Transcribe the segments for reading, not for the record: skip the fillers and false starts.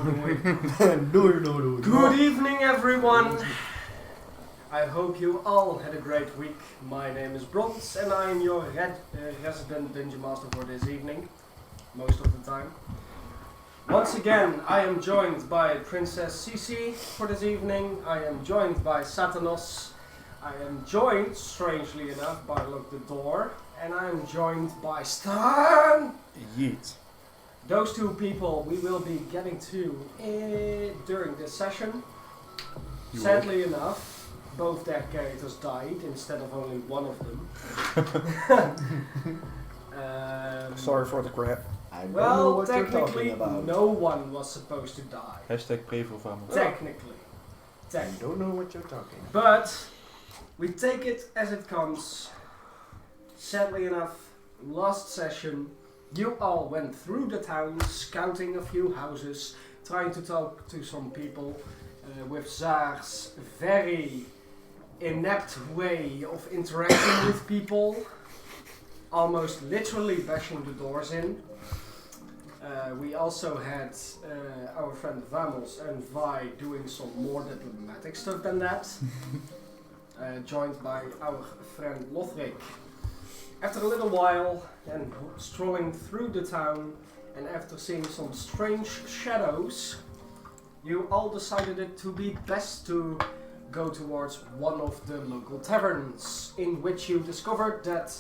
No. Good evening, everyone. I hope you all had a great week. My name is Bronze and I am your resident Dungeon Master for this evening, most of the time. Once again, I am joined by Princess Cici for this evening. I am joined by Satanos. I am joined, strangely enough, by Lock the Door. And I am joined by Stan! Yeet. Those two people we will be getting to during this session. Sadly enough, both their characters died instead of only one of them. Sorry for the crap. Well, technically, no one was supposed to die. Hashtag pray for Vamos. Technically. I don't know what you're talking about. But we take it as it comes. Sadly enough, last session, you all went through the town, scouting a few houses, trying to talk to some people with Zaar's very inept way of interacting with people, almost literally bashing the doors in. We also had our friend Vamos and Vi doing some more diplomatic stuff than that, joined by our friend Lothric. After a little while, and strolling through the town, and after seeing some strange shadows, you all decided it to be best to go towards one of the local taverns, in which you discovered that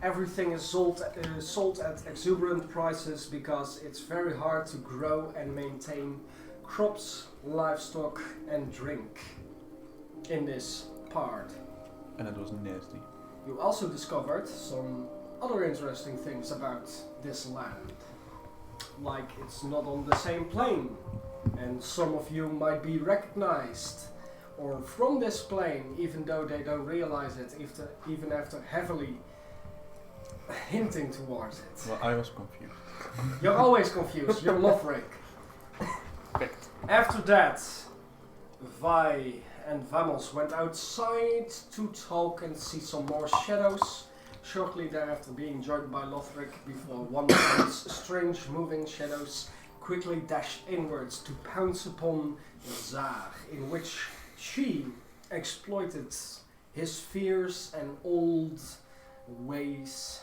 everything is sold at exuberant prices because it's very hard to grow and maintain crops, livestock, and drink in this part. And it was nasty. You also discovered some other interesting things about this land. Like it's not on the same plane, and some of you might be recognized or from this plane, even though they don't realize it, even after heavily hinting towards it. Well, I was confused. You're always confused, you're Lothric. After that, Vi and Vamos went outside to talk and see some more shadows, shortly thereafter being joined by Lothric before one of these strange moving shadows quickly dashed inwards to pounce upon Zaar, in which she exploited his fears and old ways,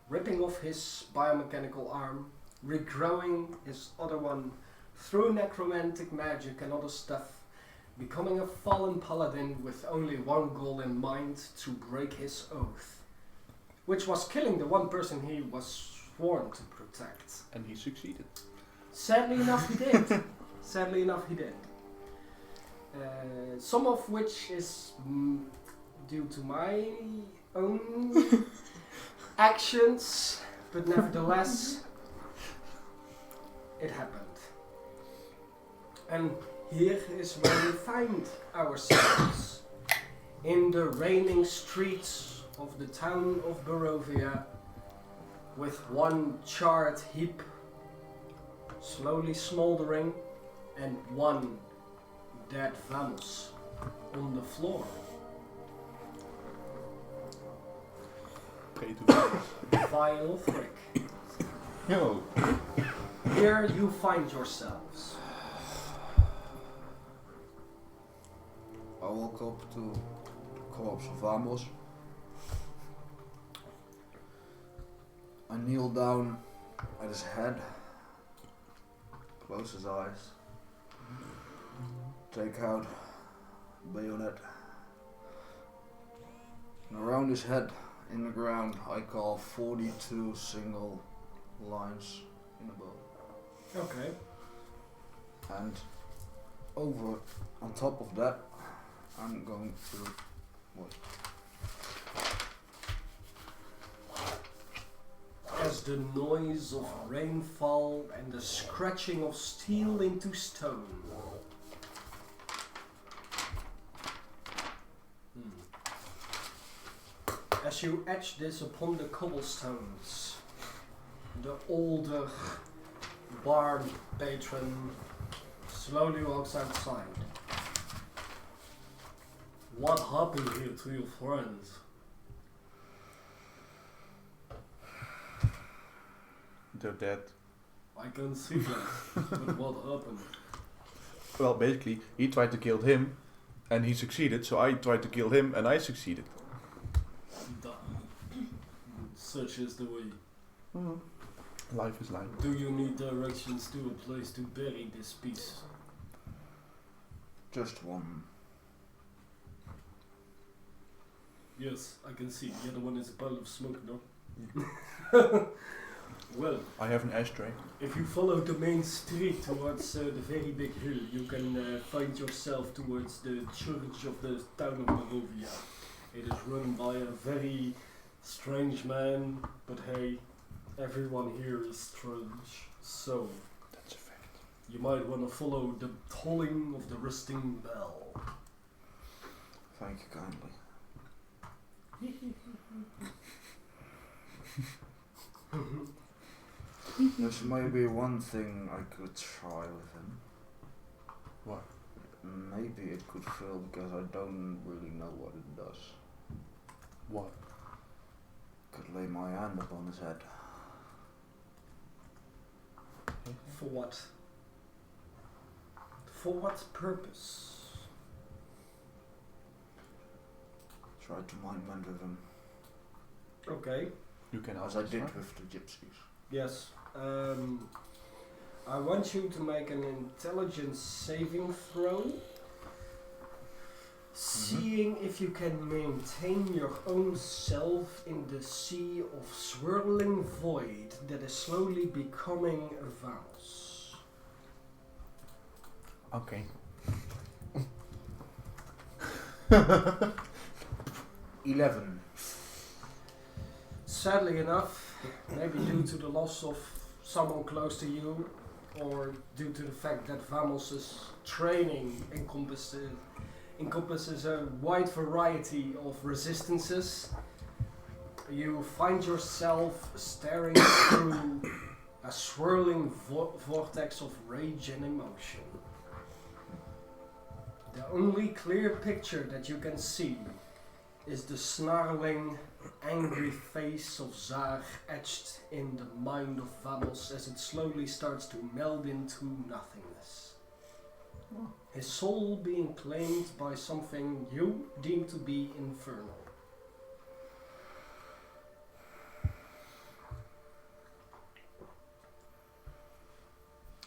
ripping off his biomechanical arm, regrowing his other one through necromantic magic and other stuff, becoming a fallen paladin with only one goal in mind: to break his oath, which was killing the one person he was sworn to protect. And he succeeded. Sadly enough, he did. Sadly enough, he did. Some of which is due to my own actions, but nevertheless, it happened. And here is where we find ourselves, in the raining streets of the town of Barovia, with one charred heap slowly smoldering and one dead Vamos on the floor. Pray to Vamos. Vile Frick. Yo. Here you find yourselves. I walk up to the corpse of Vamos. I kneel down at his head, close his eyes, take out the bayonet, and around his head in the ground I call 42 single lines in a bow. Okay. And over on top of that I'm going to what? As the noise of rainfall and the scratching of steel into stone. As you etch this upon the cobblestones, the older bar patron slowly walks outside. What happened here to your friends? They're dead. I can see that. But what happened? Well, basically, he tried to kill him, and he succeeded. So I tried to kill him, and I succeeded. Such is the way. Life is life. Do you need directions to a place to bury this piece? Just one. Yes, I can see. The other one is a pile of smoke, no? Well, I have an ashtray. if you follow the main street towards the very big hill, you can find yourself towards the church of the town of Barovia. It is run by a very strange man, but hey, everyone here is strange. So, That's a fact. you might want to follow the tolling of the rusting bell. Thank you kindly. There's maybe one thing I could try with him. What? Maybe it could fail because I don't really know what it does. What? Could lay my hand upon his head. For what? For what purpose? Try to mind mend with him. Okay. You can As ask I us, did right? with the gypsies. Yes. I want you to make an intelligence saving throw. Seeing if you can maintain your own self in the sea of swirling void that is slowly becoming a Vamos. Okay. 11. Sadly enough, maybe due to the loss of someone close to you, or due to the fact that Vamos' training encompasses a wide variety of resistances, you find yourself staring through a swirling vortex of rage and emotion. The only clear picture that you can see is the snarling, angry face of Zaag etched in the mind of Vamos as it slowly starts to meld into nothingness. His soul being claimed by something you deem to be infernal.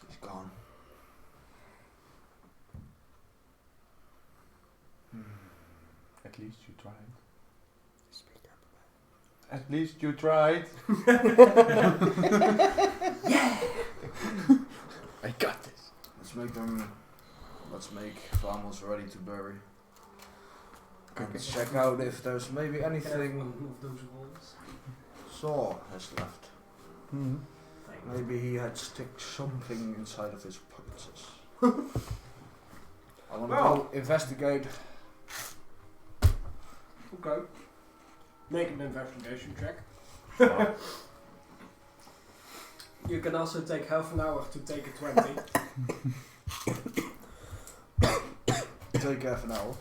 He's gone. At least you tried. At least you tried. Yeah! I got this. Let's make Vamos ready to bury. And check out if there's maybe anything of those rolls. Saw has left. Mm-hmm. Maybe he had stick something inside of his pockets. I want to go investigate. Okay. Make an investigation check. You can also take half an hour to take a 20. Take half an hour.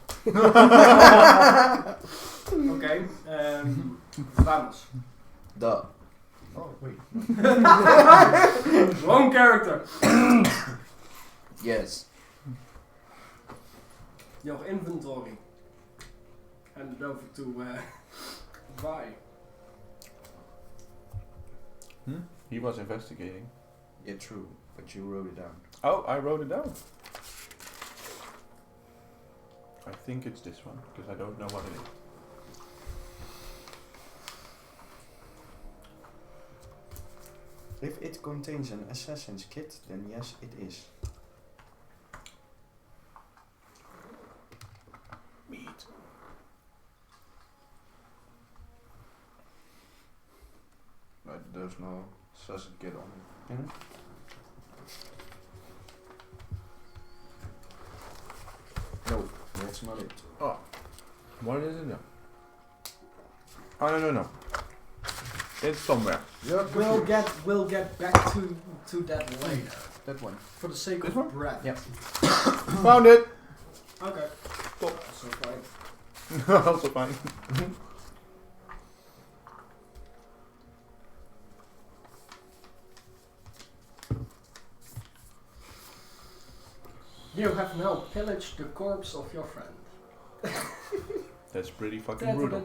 Okay. Vamos. Duh. Oh, wait. Wrong character. Yes. Your inventory. Hand it over to Vi. He was investigating. Yeah, true. But you wrote it down. Oh, I wrote it down. I think it's this one, because I don't know what it is. If it contains an assassin's kit, then yes, it is. Meat. Right, there's no assassin kit on it. Hmm? No, that's not it. Oh. What is it now? Oh, no. It's somewhere. We'll get back to that later. That one. For the sake This of one? breath. Yep. Found it! Okay. Top. So fine. Also fine. You have now pillaged the corpse of your friend. That's pretty fucking brutal.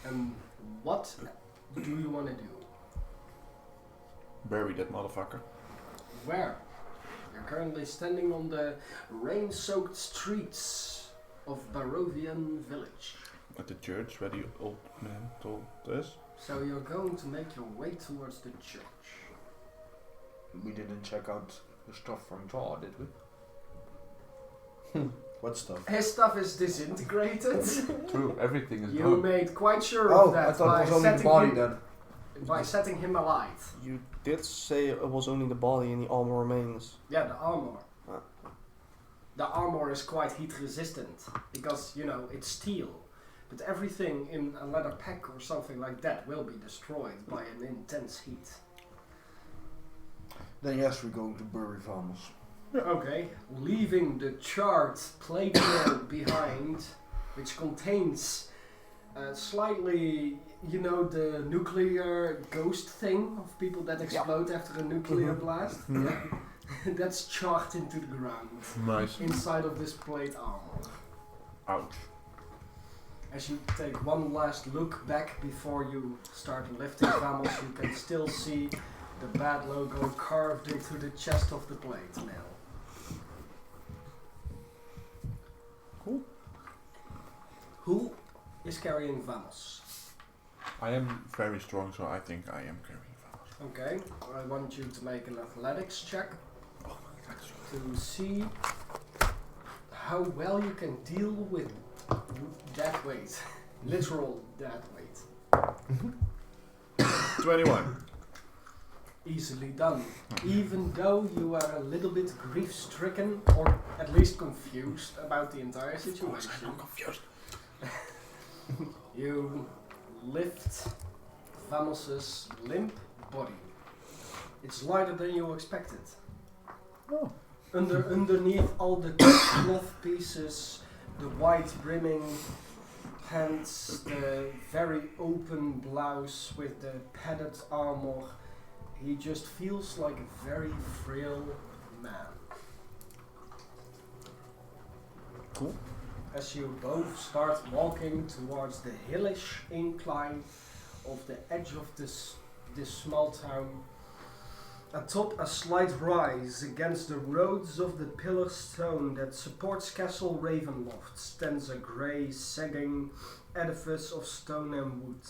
And what do you want to do? Bury that motherfucker. Where? You're currently standing on the rain-soaked streets of Barovian village. At the church where the old man told us. So you're going to make your way towards the church. We didn't check out the stuff from Tar, did we? What stuff? His stuff is disintegrated. True, everything is You gone. made quite sure Oh, of that I thought it was only the setting body him, then. by setting him alight. You did say it was only the body and the armor remains. Yeah, the armor. Ah. The armor is quite heat resistant because, you know, it's steel. But everything in a leather pack or something like that will be destroyed by an intense heat. Then yes, we're going to bury Vamos. Okay, leaving the charred plate mill behind, which contains slightly, you know, the nuclear ghost thing of people that explode after a nuclear blast. That's charred into the ground Nice. inside of this plate armor. Ouch. As you take one last look back before you start lifting Vamos, you can still see the bad logo carved into the chest of the plate mill. Cool. Who is carrying Vamos? I am very strong, so I think I am carrying Vamos. Okay, I want you to make an athletics check Oh my god. to see how well you can deal with that weight. Literal that weight. 21. Easily done. Even though you are a little bit grief-stricken, or at least confused about the entire situation, I'm confused. you lift Vamos's limp body. It's lighter than you expected. Oh. Underneath all the cloth pieces, the white brimming pants, the very open blouse with the padded armor, he just feels like a very frail man. Cool. As you both start walking towards the hillish incline of the edge of this small town, atop a slight rise against the roads of the pillar stone that supports Castle Ravenloft stands a grey, sagging edifice of stone and wood.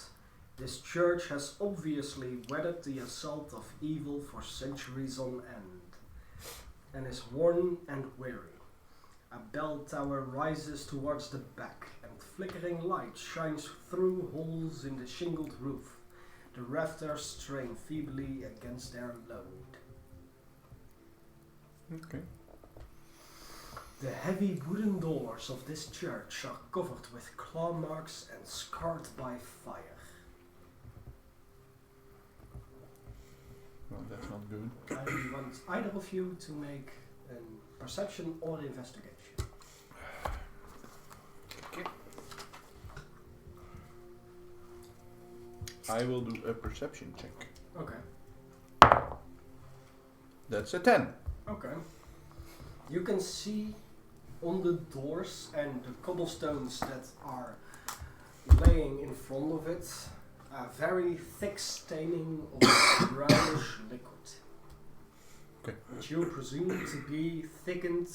This church has obviously weathered the assault of evil for centuries on end, and is worn and weary. A bell tower rises towards the back, and flickering light shines through holes in the shingled roof. The rafters strain feebly against their load. Okay. The heavy wooden doors of this church are covered with claw marks and scarred by fire. Well, that's not good. I want either of you to make a perception or investigation. I will do a perception check. Okay. That's a 10. Okay. You can see on the doors and the cobblestones that are laying in front of it a very thick staining of brownish liquid. Okay. Which you presume to be thickened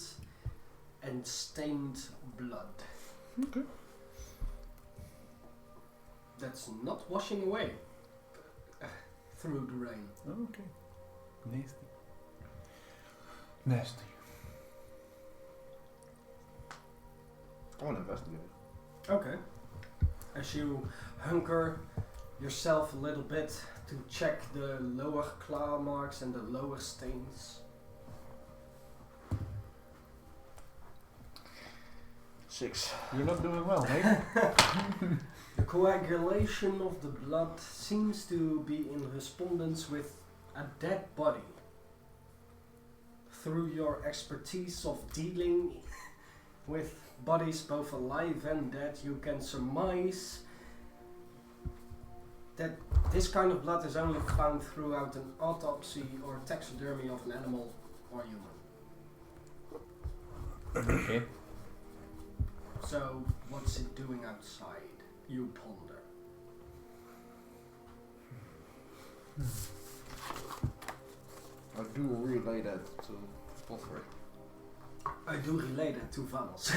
and stained blood. Okay. That's not washing away through the rain. Okay. Nasty. Nasty. I want to investigate. Okay. As you hunker yourself a little bit to check the lower claw marks and the lower stains. 6. You're not doing well, mate. The coagulation of the blood seems to be in respondence with a dead body. Through your expertise of dealing with bodies both alive and dead, you can surmise that this kind of blood is only found throughout an autopsy or taxidermy of an animal or human. Okay. So, what's it doing outside? You ponder. I do relay that to Pottery. I do relay that to Vamos.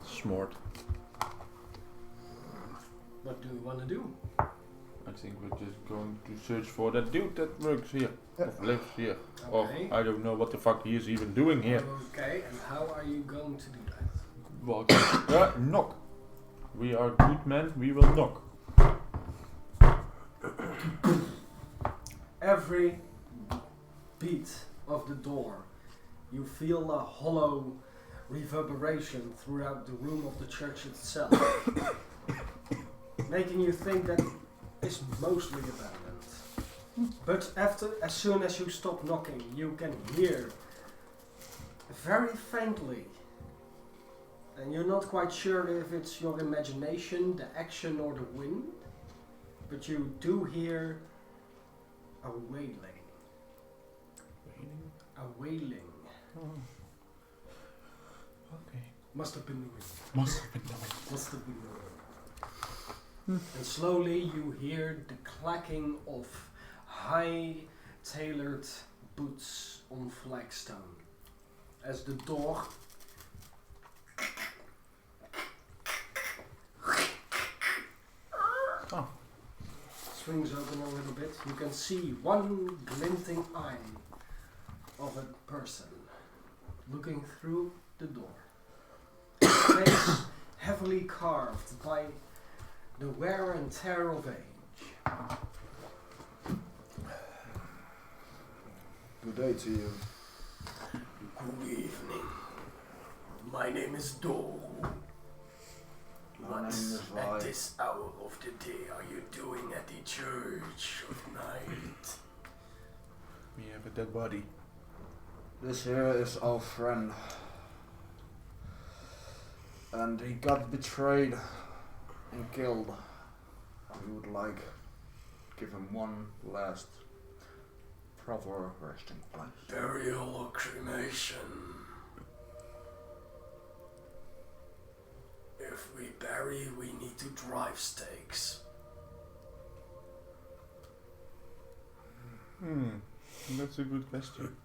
Smart. What do you want to do? I think we're just going to search for that dude that works here. Or lives here. Okay. Or I don't know what the fuck he is even doing here. Okay, and how are you going to do that? Well, knock. We are good men, we will knock. Every beat of the door, you feel a hollow reverberation throughout the room of the church itself, making you think that it's mostly abandoned. But as soon as you stop knocking, you can hear very faintly, and you're not quite sure if it's your imagination, the action, or the wind, but you do hear a wailing. A wailing. Oh. Okay. Must have been the wind. Must have been the wind. Must have been the wind. And slowly you hear the clacking of high-tailored boots on flagstone as the door swings open a little bit. You can see one glinting eye of a person looking through the door. Face heavily carved by the wear and tear of age. Good day to you. Good evening. My name is Dole. My name is What Vi. at this hour of the day are you doing at the church of night? We have a dead body. This here is our friend. And he got betrayed and killed. We would like give him one last proper resting place. Burial or cremation? If we bury, we need to drive stakes. That's a good question.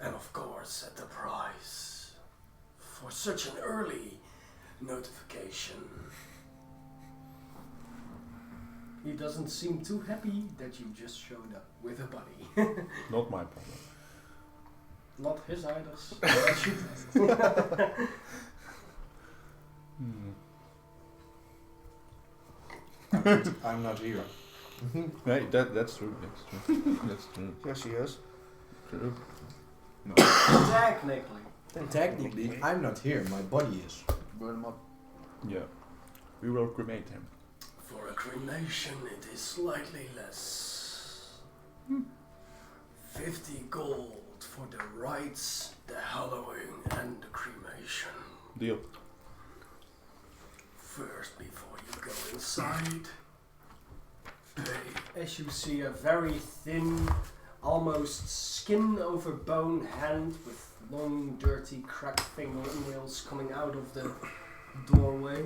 And of course, at the price. For such an early notification. He doesn't seem too happy that you just showed up with a buddy. Not my problem. Not his either. I'm not here. Hey, that's true. That's true. That's true. Yes, he is. True. No. Technically. Technically, I'm not here. My body is. Burn him up. Yeah. We will cremate him. For a cremation, it is slightly less. 50 gold for the rites, the hallowing, and the cremation. Deal. First, before you go inside, as you see a very thin, almost skin over bone hand with long, dirty, cracked fingernails coming out of the doorway.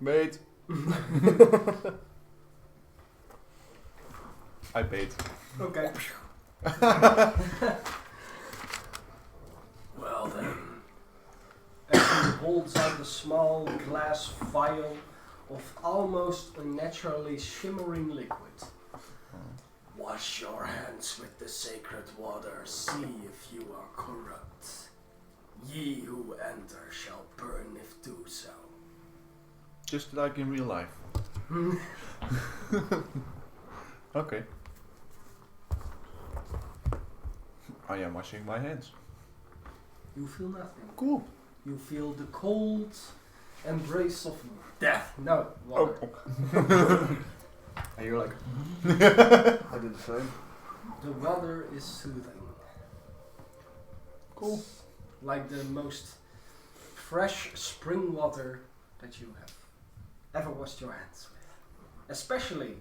Bait. I bait. Okay. Well then, as he holds out a small glass vial of almost unnaturally shimmering liquid. Wash your hands with the sacred water, see if you are corrupt. Ye who enter shall burn if do so. Just like in real life. Okay. I am washing my hands. You feel nothing. Cool. You feel the cold embrace of death. No, water. And you're like, I did the same. The water is soothing. Cool. Like the most fresh spring water that you have ever washed your hands with. Especially,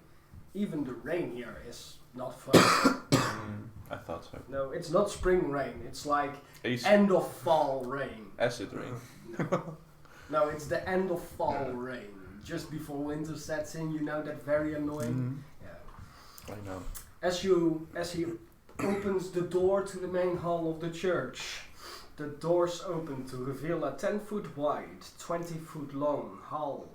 even the rain here is not fun. I thought so. No, it's not spring rain. It's like Acid, end of fall rain. acid rain. No, it's the end of fall rain. Just before winter sets in, you know, that very annoying. Yeah. I know. As he opens the door to the main hall of the church, the doors open to reveal a 10-foot wide, 20-foot long hall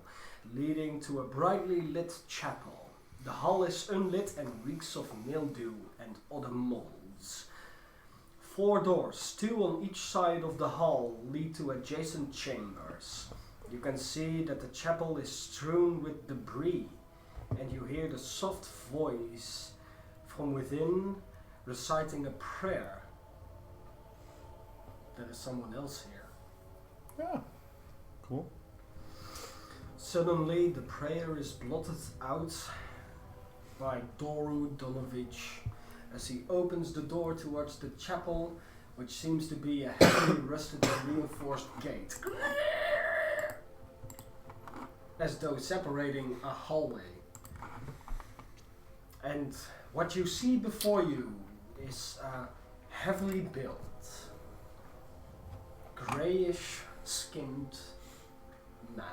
leading to a brightly lit chapel. The hall is unlit and reeks of mildew and other molds. 4 doors, 2 on each side of the hall, lead to adjacent chambers. You can see that the chapel is strewn with debris, and you hear the soft voice from within reciting a prayer. There is someone else here. Yeah. Cool. Suddenly, the prayer is blotted out by Doru Donovich as he opens the door towards the chapel, which seems to be a heavily rusted and reinforced gate, as though separating a hallway. And what you see before you is a heavily built, greyish skinned man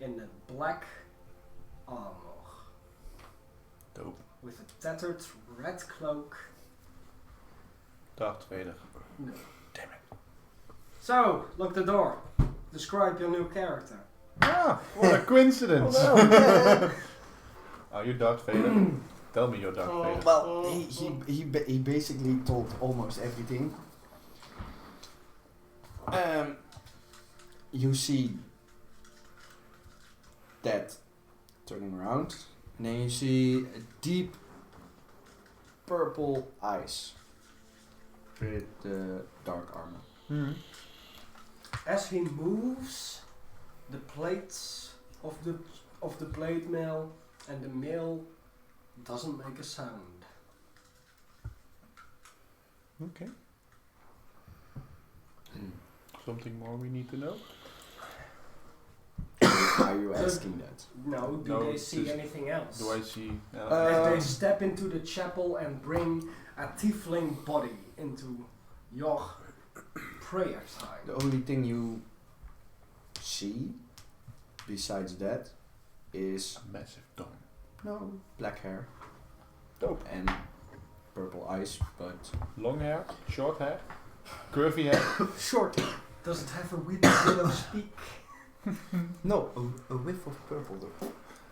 in a black armor Dope. with a tattered red cloak. Darth Vader. No. Damn it. So, lock the door. Describe your new character. Ah, what a coincidence. Oh, Are you Darth Vader? Tell me you're Darth Vader. well, he basically told almost everything. You see that turning around, and then you see a deep purple eyes with the dark armor. Hmm. As he moves, the plates of the plate mail and the mail doesn't make a sound. Okay. Something more we need to know? Are you asking that? No, do No, they see just- anything else? Do I see? As they step into the chapel and bring a tiefling body into your prayer time. The only thing you see besides that is a massive dome. black hair Dope. and purple eyes, but Long hair, short hair, curvy hair. Short. Does it have a willow speak? no, a whiff of purple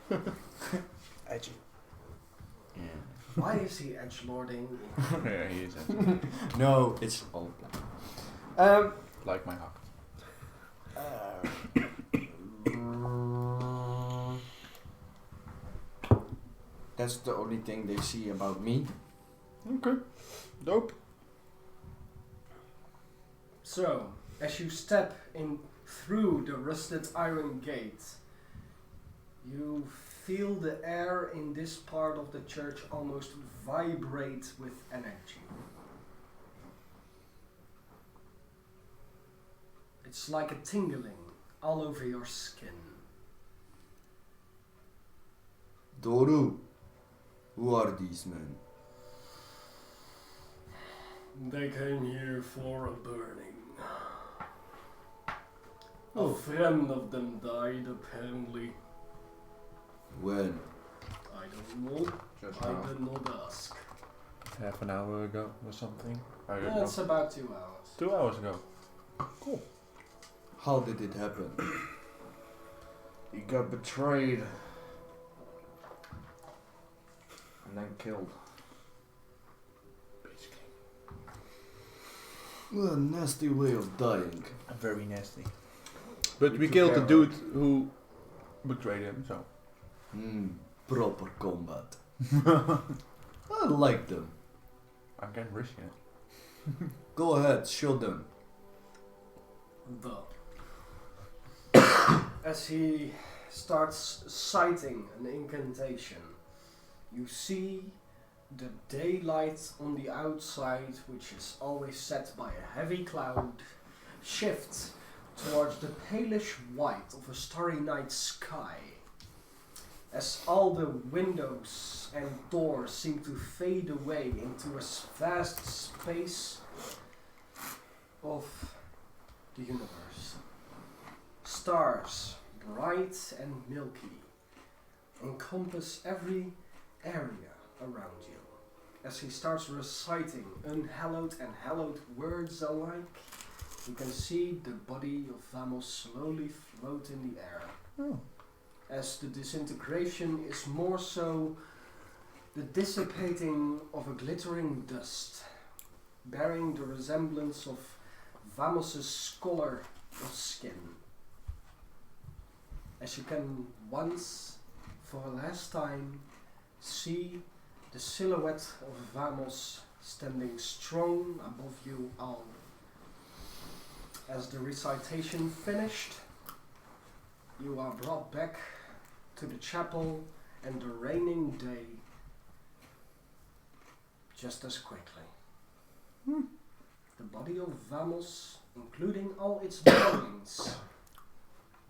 though. edgy. Yeah. Why is he edgelording? Yeah, he is. No, it's all black. Like my hawk. That's the only thing they see about me. Okay. Dope. So, as you step in through the rusted iron gate, you feel the air in this part of the church almost vibrate with energy. It's like a tingling all over your skin. Doru, who are these men? They came here for a burning. Oh. A friend of them died, apparently. When? I don't know. Just I now. did not ask. Half an hour ago or something. I don't Yeah, know. it's about 2 hours. 2 hours ago. Cool. How did it happen? He got betrayed. And then killed. Basically. What a nasty way of dying. Very nasty. But We we took killed the care dude who betrayed him, so. Proper combat. I like them. I'm getting risky. Go ahead, show them. The As he starts citing an incantation, you see the daylight on the outside, which is always set by a heavy cloud, shift towards the palish white of a starry night sky. As all the windows and doors seem to fade away into a vast space of the universe. Stars, bright and milky, encompass every area around you. As he starts reciting unhallowed and hallowed words alike, you can see the body of Vamos slowly float in the air. Oh. As the disintegration is more so the dissipating of a glittering dust, bearing the resemblance of Vamos's color of skin. As you can once, for the last time, see the silhouette of Vamos standing strong above you all. As the recitation finished, you are brought back to the chapel and the raining day just as quickly. The body of Vamos, including all its belongings,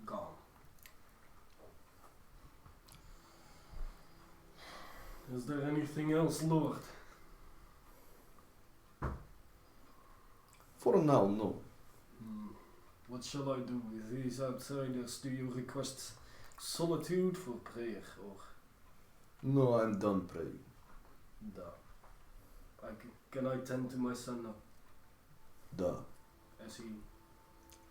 gone. Is there anything else, Lord? For now, no. What shall I do with these outsiders? Do you request solitude for prayer, or? No, I'm done praying. Da. Can I tend to my son now? Da. As he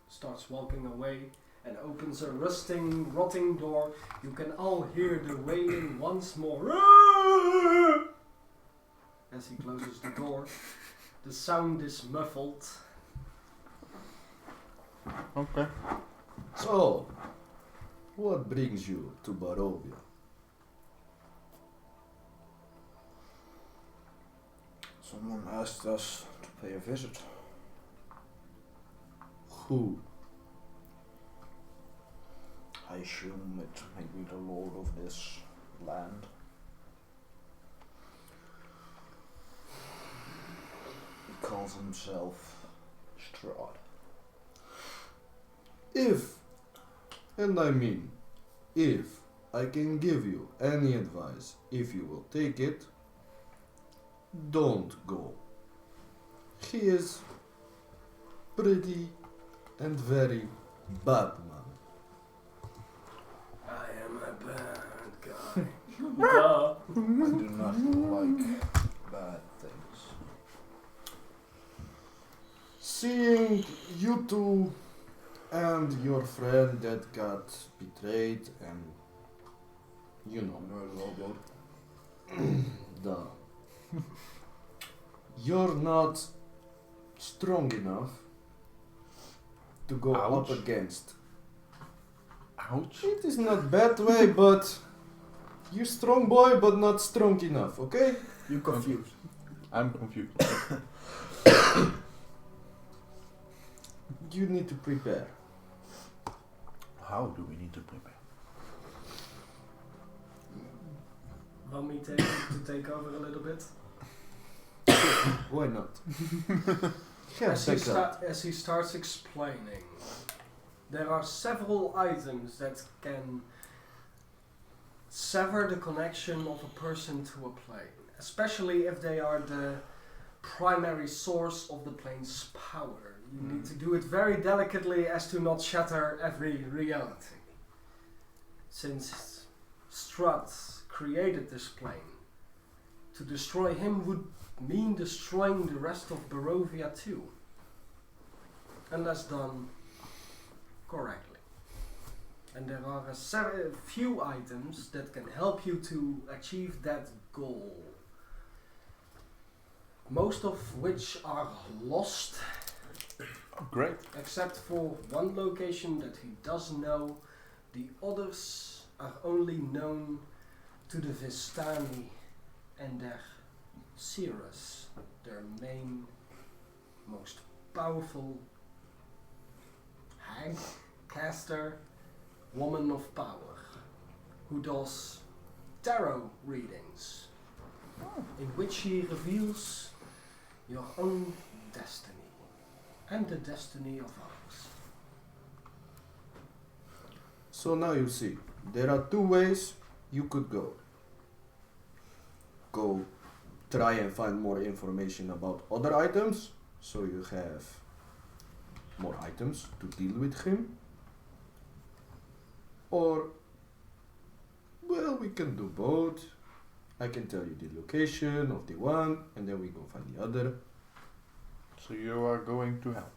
starts walking away and opens a rusting, rotting door, you can all hear the wailing once more. As he closes the door, the sound is muffled. Okay. So, what brings you to Barovia? Someone asked us to pay a visit. Who? I assume it may be the lord of this land. He calls himself Strahd. If, and I mean, if I can give you any advice, if you will take it, don't go. He is pretty and very bad man. I am a bad guy. Duh. I do not like bad things. Seeing you two and your friend that got betrayed and, you know, duh. You're not strong enough to go Ouch. up against. Ouch. It is not bad way, but you strong boy, but not strong enough, okay? You confused. I'm confused. You need to prepare. How do we need to prepare? Want me to take over a little bit? Why not? Yeah, As he starts explaining, there are several items that can sever the connection of a person to a plane, especially if they are the primary source of the plane's power. You need to do it very delicately as to not shatter every reality. Since Strahd created this plane, to destroy him would mean destroying the rest of Barovia too, unless done correctly. And there are a few items that can help you to achieve that goal, most of which are lost, Oh, great. except for one location that he does know. The others are only known to the Vistani and their Cirrus, their main, most powerful hag, caster, woman of power, who does tarot readings, in which she reveals your own destiny and the destiny of others. So now you see, there are two ways you could go. Go try and find more information about other items, so you have more items to deal with him. Or, well, we can do both. I can tell you the location of the one, and then we go find the other. So you are going to help.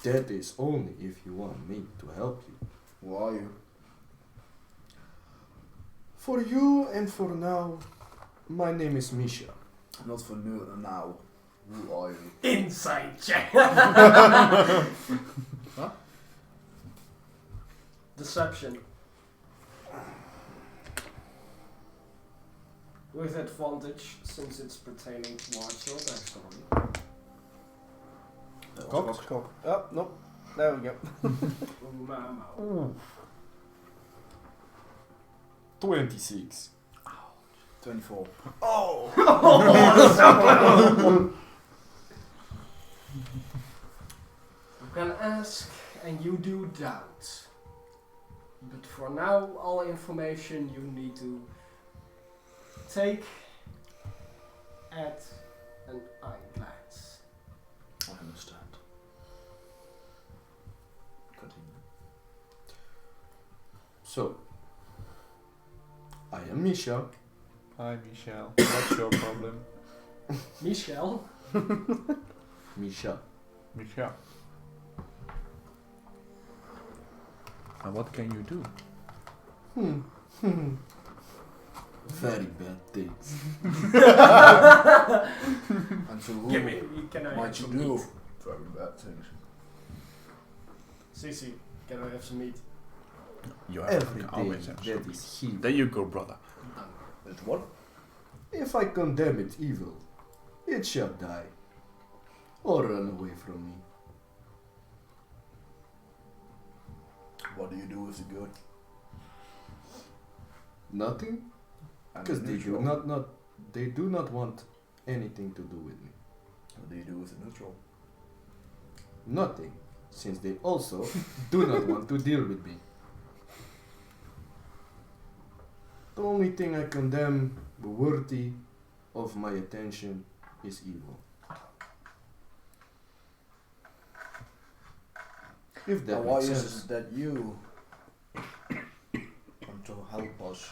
That is only if you want me to help you. Who are you? For you and for now, my name is Misha. Not for now. Who are you? Inside check. Huh? Deception. With advantage, since it's pertaining towards your backstory. Cock. Oh, nope. There we go. Mama. 26. 24. Oh! You can ask and you do doubt. But for now, all information you need to take at an eye glance. I understand. Continue. So, I am Misha. Hi, Michelle. What's your problem? Michelle? Misha. Michelle. And what can you do? Very bad things. And so who Give me, can I might have you some do meat? very bad things? Cece, can I have some meat? You Everything always have that something. is evil. There you go, brother. It's what? If I condemn it evil, it shall die. Or run away from me. What do you do with the good? Nothing? And Because the they do neutral? they do not want anything to do with me. What do you do with the neutral? Nothing, since they also do not want to deal with me. The only thing I condemn worthy of my attention is evil. If Now that why makes is sense. it that you want to help us?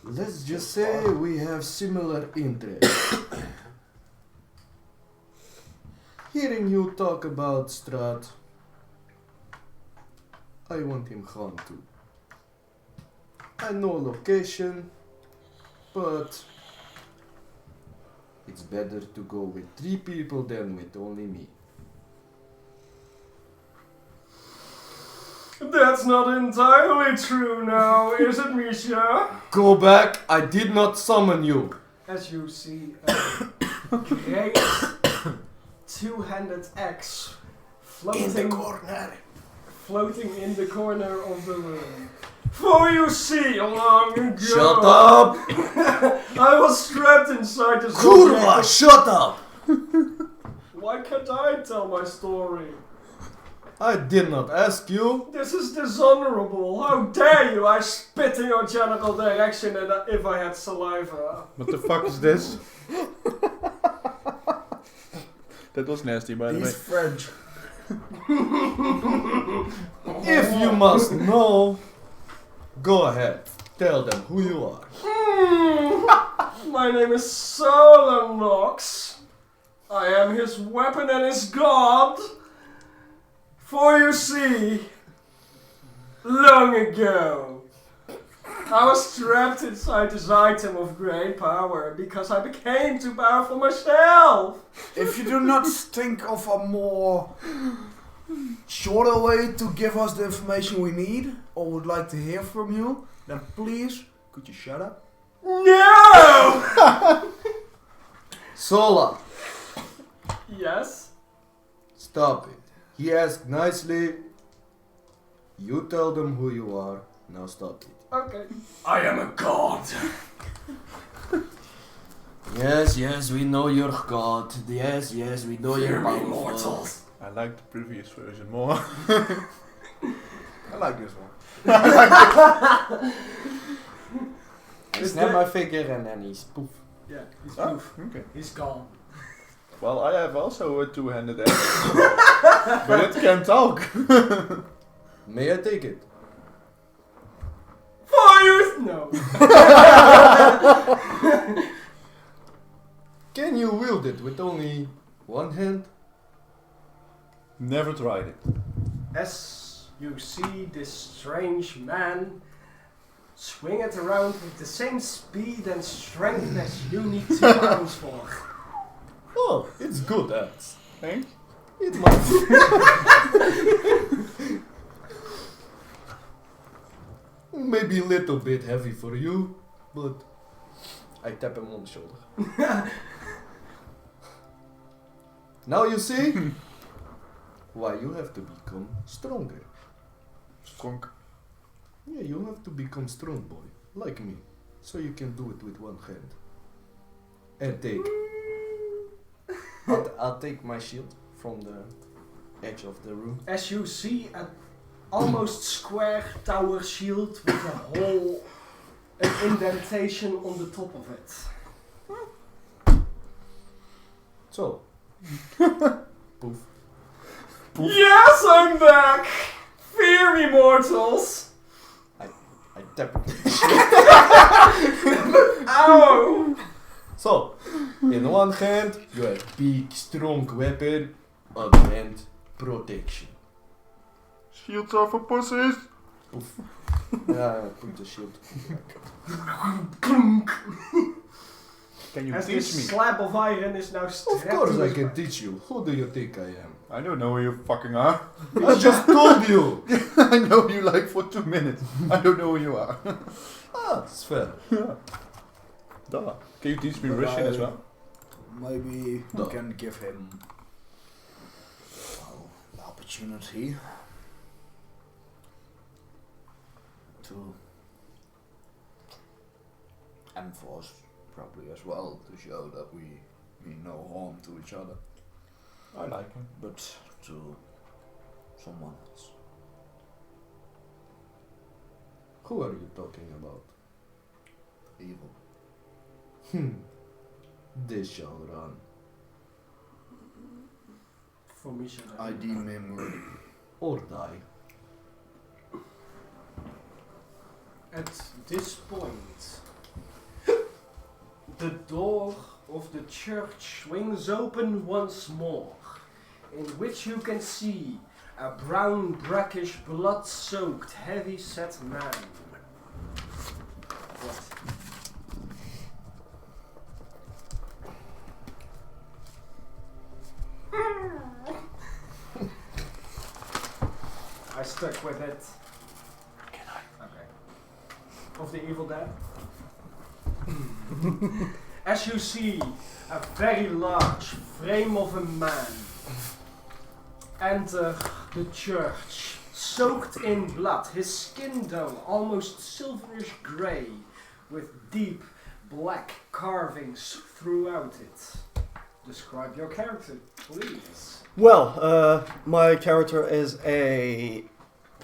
Let's just say we have similar interests. Hearing you talk about Strat, I want him gone too. I know location, but it's better to go with 3 people than with only me. That's not entirely true now, is it, Misha? Go back, I did not summon you. As you see a great two-handed axe floating floating in the corner of the room. For you see, long ago, Shut up! I was trapped inside this Kurva, object. shut up! Why can't I tell my story? I did not ask you. This is dishonorable. How dare you? I spit in your general direction and if I had saliva. What the fuck is this? That was nasty, by the way. He's French. If you must know, go ahead. Tell them who you are. My name is Solanox. I am his weapon and his god. For you see, long ago, I was trapped inside this item of great power because I became too powerful myself. If you do not think of a more shorter way to give us the information we need or would like to hear from you, then please, could you shut up? No! Sola, Yes? stop it. He asked nicely, You tell them who you are. Now stop it. Okay. I am a god. Yes, we know you're God. Yes, we know Fear you're me, powerful. mortals. I like the previous version more. I like this one. I Is snap that- my finger and then he's poof. Yeah, he's Oh, poof. okay. He's gone. Well, I have also a two-handed axe. But it can talk. May I take it? Fire! No. Can you wield it with only one hand? Never tried it. As you see this strange man swing it around with the same speed and strength as you need 2 arms for. Oh, it's good axe. Thank It might be. Maybe a little bit heavy for you, but I tap him on the shoulder. Now you see why you have to become stronger. Skronk. Yeah, you have to become strong, boy, like me, so you can do it with one hand. And take. I'll take my shield from the edge of the room. As you see an almost square tower shield with a hole, an indentation on the top of it. So, poof. Yes, I'm back! Fear me, mortals! I tap it. Ow! So, in one hand you have big strong weapon, other hand protection. Shields are for pussies. Poof. Yeah, put the shield. Can you As teach this me? slab of iron is now Of strapped course to I his can back. teach you. Who do you think I am? I don't know who you fucking are. I just told you! I know you like for 2 minutes. I don't know who you are. Ah, it's fair. Duh. Can you teach me But Russian I- as well? Maybe No. we can give him the opportunity to enforce probably as well to show that we mean no harm to each other, I like him. but to someone else. Who are you talking about? Evil. This shall run. For me, should I deem him worthy. Or die. At this point, the door of the church swings open once more, in which you can see a brown, brackish, blood-soaked, heavy-set man. What? I stuck with it. Can I? Okay. Of the Evil Dead. As you see a very large frame of a man enter the church, soaked in blood, his skin though almost silverish grey, with deep black carvings throughout it. Describe your character, please. Well, my character is a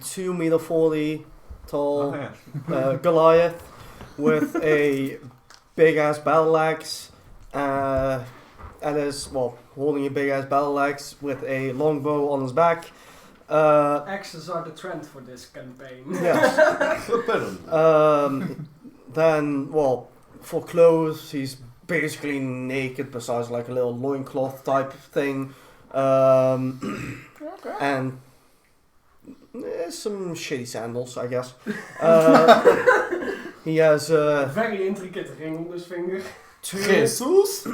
2'40" tall Oh, yeah. Goliath with a big ass battle axe, and is holding a big ass battle axe with a longbow on his back. Axes are the trend for this campaign. Yes. Apparently. Then, for clothes, he's basically naked besides like a little loincloth type thing. And some shitty sandals, I guess. He has A very intricate ring on his finger. Jesus!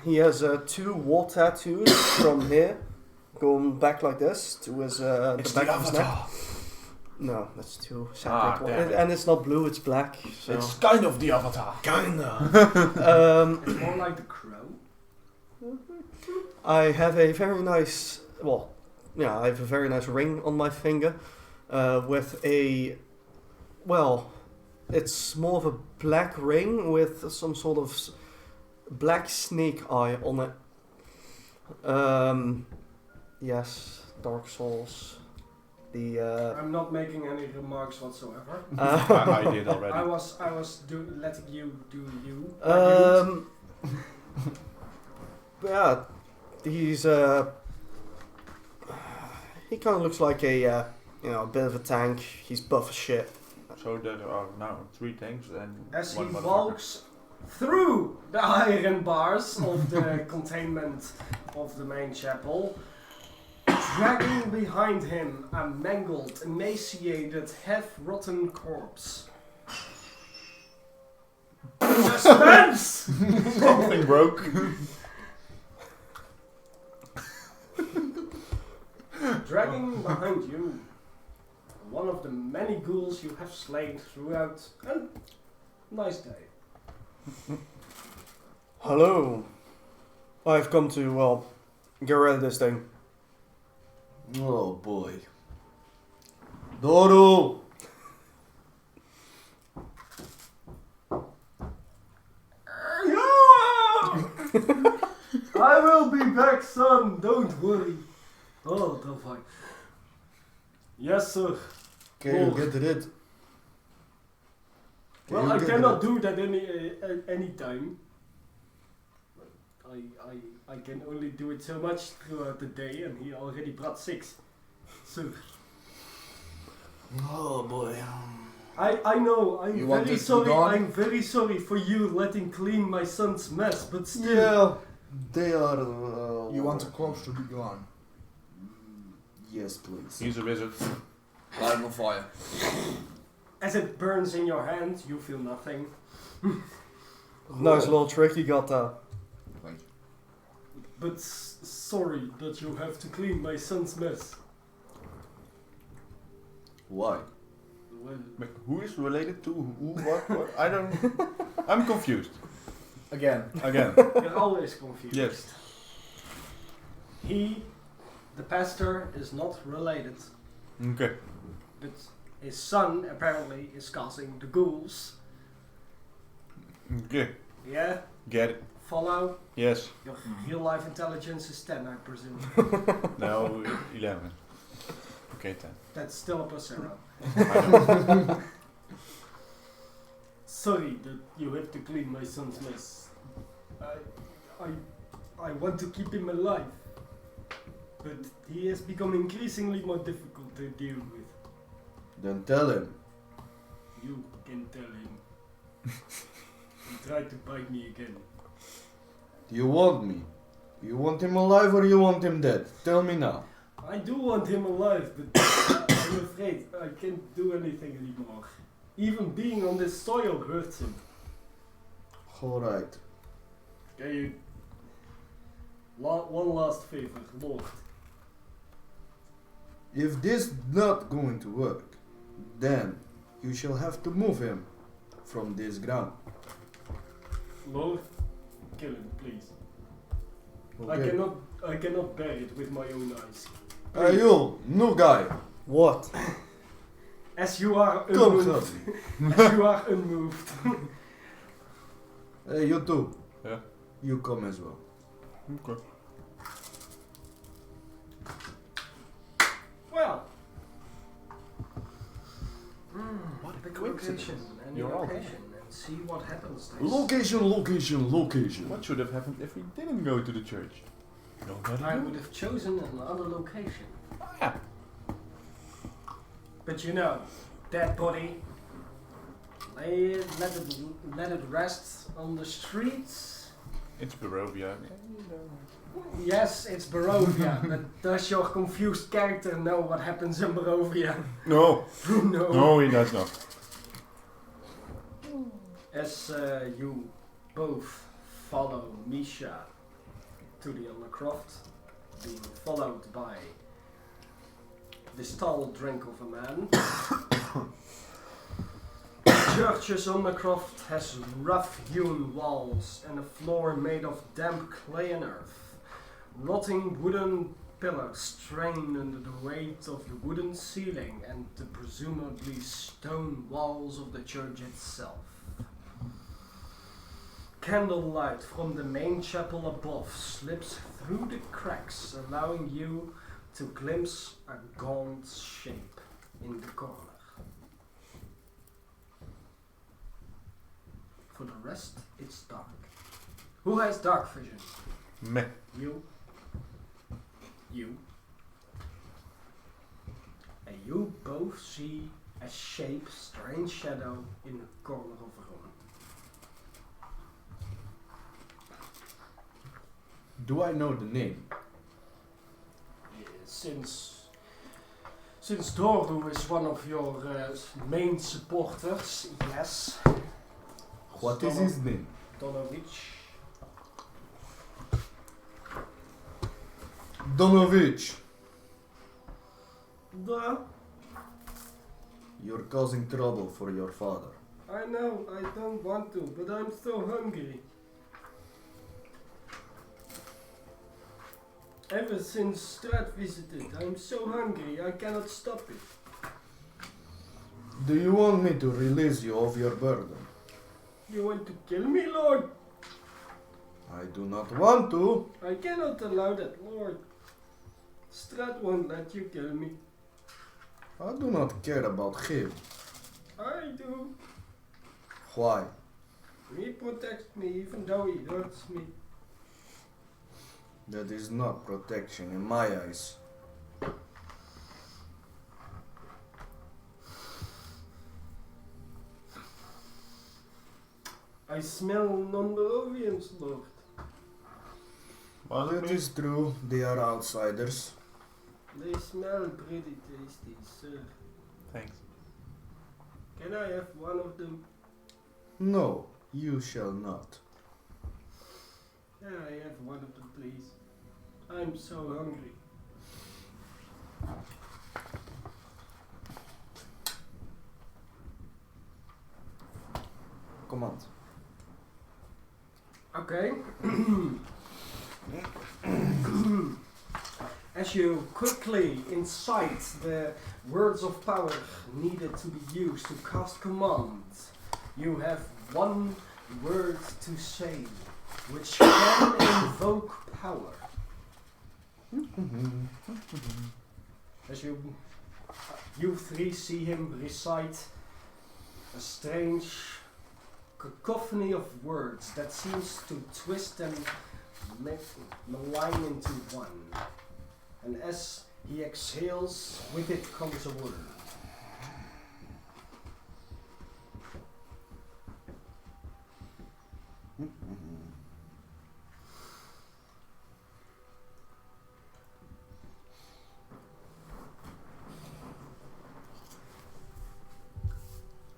He has 2 wall tattoos from here, going back like this to his the back of his neck. No, that's 2 separate ones. damn it. And it's not blue, it's black. So. It's kind of the Avatar. Kinda. It's more like the crow. I have a very nice, I have a very nice ring on my finger. with a, well, it's more of a black ring with some sort of black snake eye on it. Yes, Dark Souls. I'm not making any remarks whatsoever. I did already. I was letting you do you. Yeah, he's he kind of looks like a a bit of a tank. He's buff as shit. So there are now 3 tanks and As he 1 motherfucker. walks through the iron bars of the containment of the main chapel, dragging behind him a mangled, emaciated, half-rotten corpse. Suspense! Something broke. Dragging behind you one of the many ghouls you have slain throughout a nice day. Hello. I've come to, well, get rid of this thing. Oh boy. Doru! I will be back, son. Don't worry. Oh, don't fight. Yes, sir. Can you get rid? Can Well, you I get cannot rid? do that any time. I can only do it so much throughout the day, and he already brought 6. So Oh boy. I know. I'm You want very it to be sorry. gone? I'm very sorry for you letting clean my son's mess, but still. Yeah, they are. You want the corpse to be gone. Yes, please. He's a wizard. Light on fire. As it burns in your hand, you feel nothing. Nice little trick you got there. Thank you. But sorry that you have to clean my son's mess. Why? Well, But who is related to who? What? I don't. I'm confused. Again. Again. you're always confused. Yes. He, the pastor, is not related, Okay. but his son apparently is causing the ghouls. Okay. Yeah? Get it. Follow? Yes. Your real life intelligence is 10, I presume. No, 11. Okay, 10. That's still a plus 0. I know. Sorry that you have to clean my son's mess. I want to keep him alive, but he has become increasingly more difficult to deal with. Then tell him. You can tell him. He tried to bite me again. Do you want me? You want him alive or you want him dead? Tell me now. I do want him alive, but I'm afraid I can't do anything anymore. Even being on this soil hurts him. Alright. Can you... one last favor, Lord. If this not going to work, then you shall have to move him from this ground. Lord, kill him, please. Okay. I cannot bear it with my own eyes. Hey you, new guy. What? As you are Come unmoved. help As you are unmoved. Hey you too. Yeah. You come as well. Okay. Well. What a pick coincidence. location, any You're all location, and see what happens next. Location. What should have happened if we didn't go to the church? Nobody I knew. would have chosen another location. Yeah. But you know, dead body. Let it rest on the streets. It's Barovia. Yes, it's Barovia, but does your confused character know what happens in Barovia? No. No. No, he does not. As you both follow Misha to the undercroft, being followed by this tall drink of a man. Church's undercroft has rough-hewn walls and a floor made of damp clay and earth. Rotting wooden pillars strain under the weight of the wooden ceiling and the presumably stone walls of the church itself. Candlelight from the main chapel above slips through the cracks, allowing you to glimpse a gaunt shape in the corner. For the rest, it's dark. Who has dark vision? Meh. You. You. And you both see a shape, strange shadow in the corner of a room. Do I know the name? Since Doru is one of your main supporters, yes. What is his name? Donovich. Donovich. Duh. You're causing trouble for your father. I know, I don't want to, but I'm so hungry. Ever since Strat visited, I'm so hungry, I cannot stop it. Do you want me to release you of your burden? You want to kill me, Lord? I do not want to. I cannot allow that, Lord. Strat won't let you kill me. I do not care about him. I do. Why? He protects me even though he hurts me. That is not protection in my eyes. I smell non-Barovians, Lord. Was it That me? is true. They are outsiders. They smell pretty tasty, sir. Thanks. Can I have one of them? No, you shall not. Can I have one of them, please? I'm so hungry. Command. Okay. As you quickly incite the words of power needed to be used to cast command, you have one word to say, which can invoke power. As you three see him recite a strange cacophony of words that seems to twist and malign into one. And as he exhales, with it comes a word.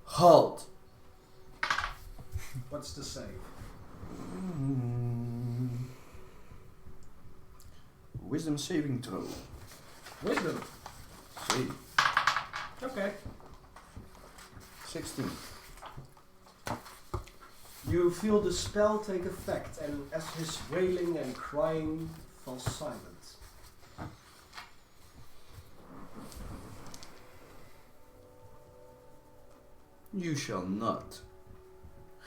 Halt! What's the save? Wisdom saving throw. Wisdom. Save. Okay. 16. You feel the spell take effect, and as his wailing and crying falls silent. You shall not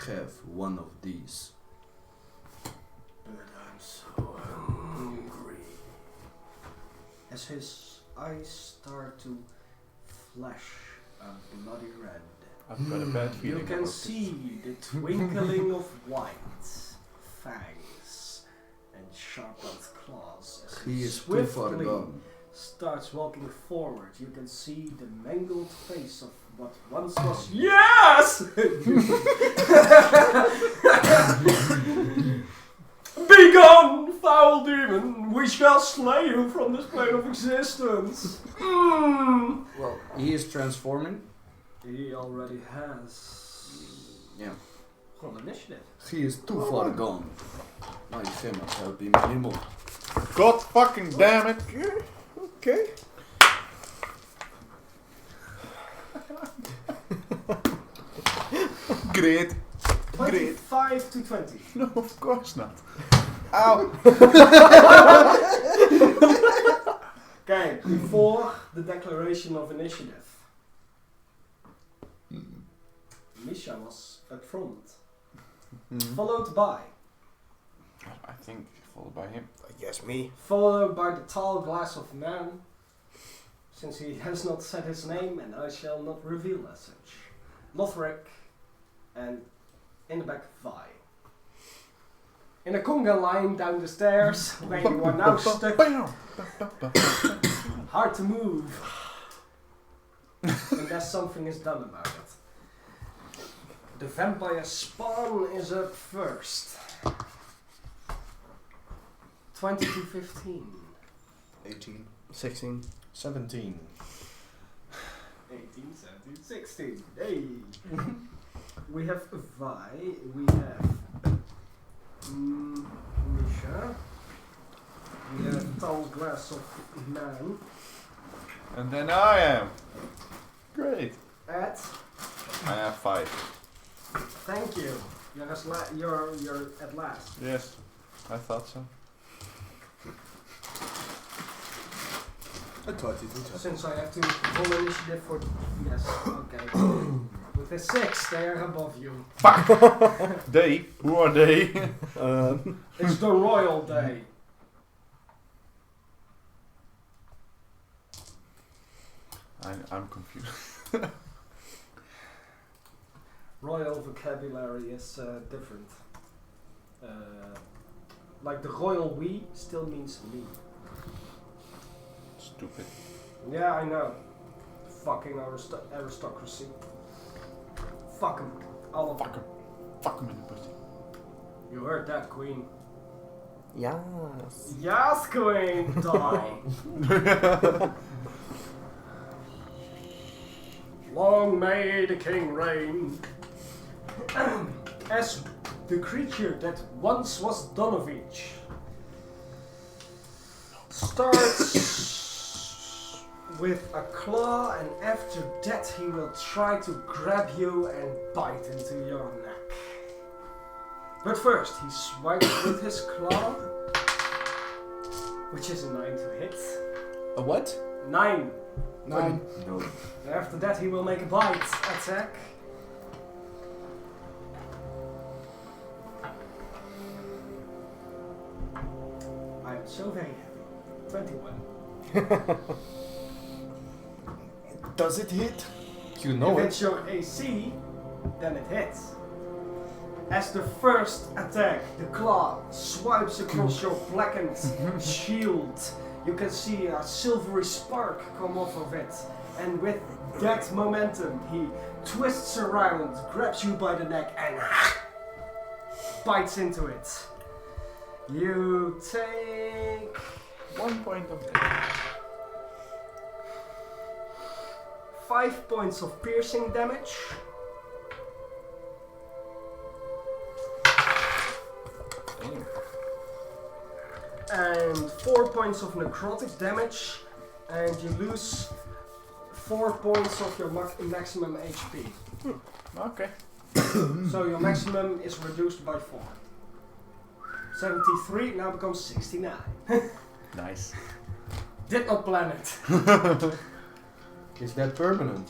have one of these. But I'm so hungry. As his eyes start to flash a bloody red, I've got a bad you feeling. can about see the twinkling of white fangs and sharpened claws as He is too far swiftly gone. starts walking forward. You can see the mangled face of what once was yes! Begone, foul demon! We shall slay you from this plane of existence. Well, he is transforming. He already has. Yeah. Roll initiative. He is too far gone. I cannot help him anymore. it. God fucking damn it! Okay. Great. Great. 25 to 20. No, of course not. Ow! Okay, before the declaration of initiative, Misha was up front, followed by I think followed by him. I guess me. followed by the tall glass of man, since he has not said his name and I shall not reveal as such. Lothric, and in the back, Vi. In a conga line down the stairs, where you are now stuck, hard to move, unless something is done about it. The vampire spawn is up first. 20 to 15. 18. 16. 17. 18, 17, 16. Hey! We have Vi, we have Misha, we have Tall Glass of Man, And then I am. Great. at, I have 5. thank you, you're at last. Yes, I thought so. I thought it would have. Since I have to roll initiative for, yes, okay. With a 6, they are above you. They? Who are they? It's the royal day. I'm confused. Royal vocabulary is different. Like the royal we still means me. Stupid. Yeah, I know. Fucking aristocracy. Fuck them. All of them. Fuck him. Fuck him in the pussy. You heard that, Queen. Yes. Yes, Queen! Die! Long may the king reign. As the creature that once was Donovich starts with a claw, and after that he will try to grab you and bite into your neck. But first he swipes with his claw, which is a 9 to hit. A what? 9. 9. No. And after that he will make a bite attack. I am so very happy. 21. Does it hit? You know If it. it's your AC, then it hits. As the first attack, the claw swipes across your blackened shield. You can see a silvery spark come off of it. And with that momentum, he twists around, grabs you by the neck, and bites into it. You take 1 point of damage. 5 points of piercing damage. And 4 points of necrotic damage, and you lose 4 points of your maximum HP. Okay. So your maximum is reduced by 4. 73 now becomes 69. Nice. Did not plan it. Is that permanent?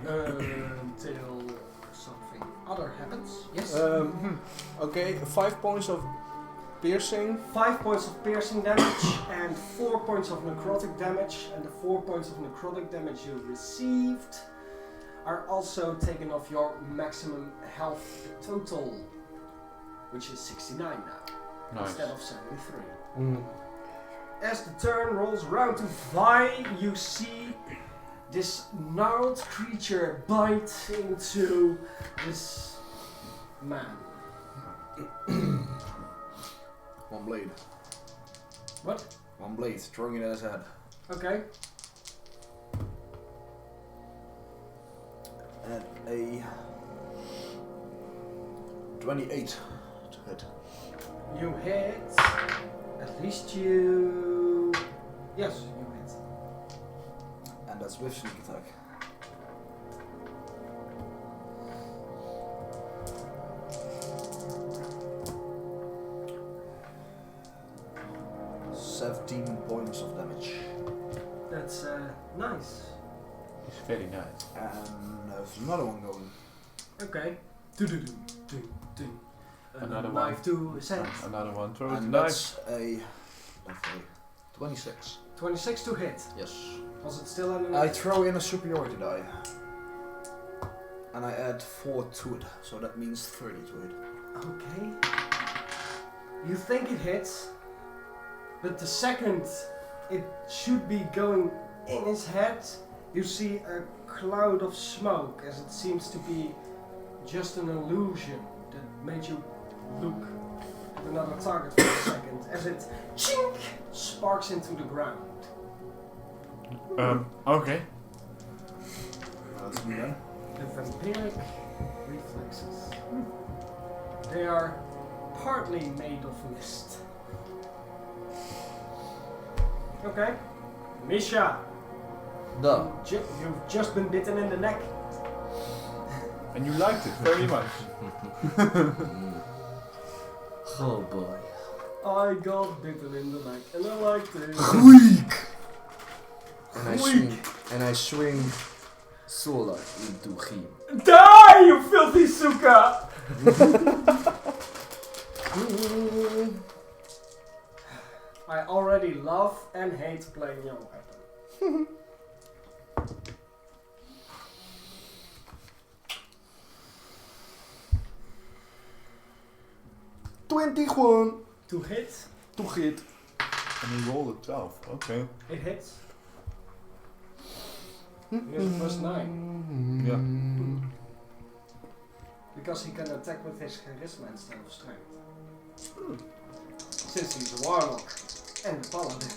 Until something other happens. Yes. Okay, 5 points of piercing. 5 points of piercing damage and 4 points of necrotic damage, and the 4 points of necrotic damage you received are also taken off your maximum health total, which is 69 now, Nice. instead of 73. Mm. As the turn rolls around to Vi, you see this gnarled creature bite into this man. One blade. What? One blade, throwing it at his head. Okay. At a 28 to hit. You hit. At least you. Yes, you hit. And that's with sneak attack. 17 points of damage. That's nice. It's very nice. And there's another one going. Okay. Do. Another knife to his head. Another one. Throw it And knife. that's a 26. 26 to hit. Yes. Was it still under? I throw in a superiority die. And I add 4 to it, so that means 30 to it. Okay. You think it hits, but the second it should be going in his head, you see a cloud of smoke as it seems to be just an illusion that made you look at another target for a second as it chink sparks into the ground. Okay. That's me then. The vampiric reflexes. They are partly made of mist. Okay. Misha, Duh. you've just been bitten in the neck. And you liked it very much. Oh boy. I got bitten in the neck and I liked it. Weak! Weak. And I swing Solar into him. Die, you filthy suka! I already love and hate playing your weapon. 21 To hit, to hit. And he rolled a 12. Okay. it hits. Here's the first 9. Yeah. Because he can attack with his charisma instead of strength. Since he's a warlock and a paladin.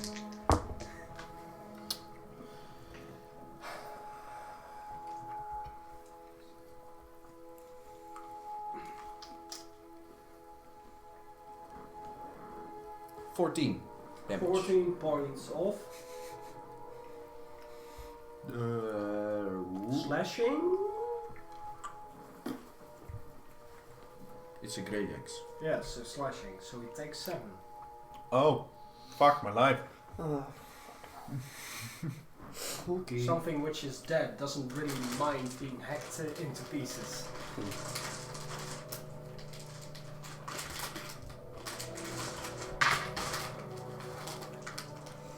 Damage. 14 points of slashing. It's a great axe. Yes, so slashing. So he takes 7. Oh. Fuck my life. Okay. Something which is dead doesn't really mind being hacked into pieces.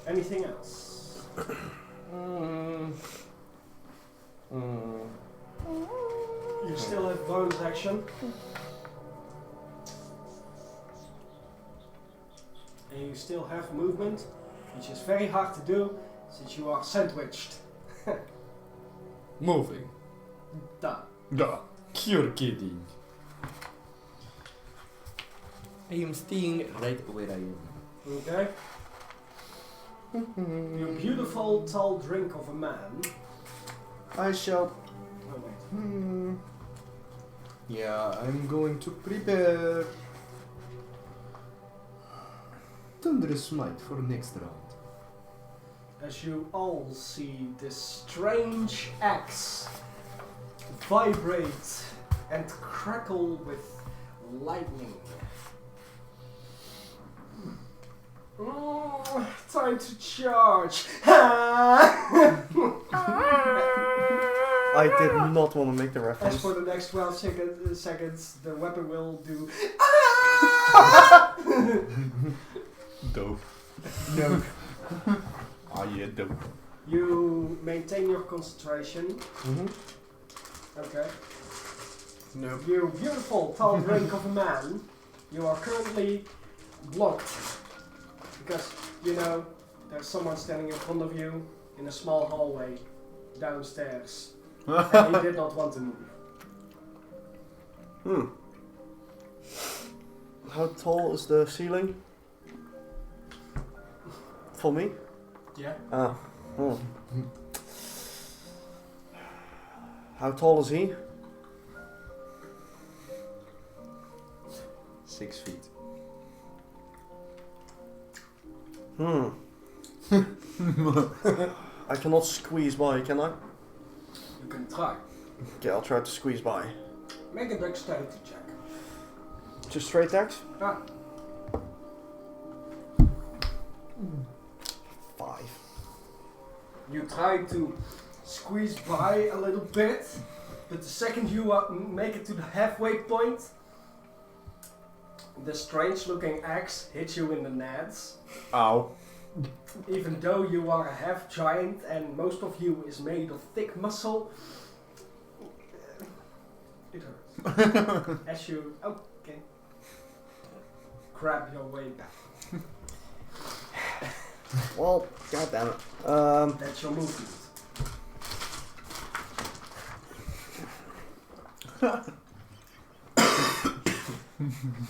Anything else? You still have bonus action. And you still have movement, which is very hard to do since you are sandwiched. Moving. Done. Duh. You're kidding. I am staying right where I am. Okay? You beautiful tall drink of a man. I shall. Oh wait. Yeah, I'm going to prepare Thunderous Smite for next round. As you all see this strange axe vibrate and crackle with lightning. Time to charge! I did not want to make the As reference. for the next 12 seconds, the weapon will do. Dope. No. Ah, yeah, dope. You maintain your concentration. Okay. No. You beautiful tall drink of a man, you are currently blocked. Because, you know, there's someone standing in front of you in a small hallway downstairs. And he did not want to move. How tall is the ceiling? For me? Yeah. Ah. How tall is he? 6 feet. I cannot squeeze by, can I? You can try. Okay, I'll try to squeeze by. Make a dexterity check. Just straight axe? Ah. You try to squeeze by a little bit, but the second you make it to the halfway point, the strange looking axe hits you in the nads. Ow. Even though you are a half giant and most of you is made of thick muscle, it hurts. As you, okay, grab your way back. Well, goddammit. That's your movement.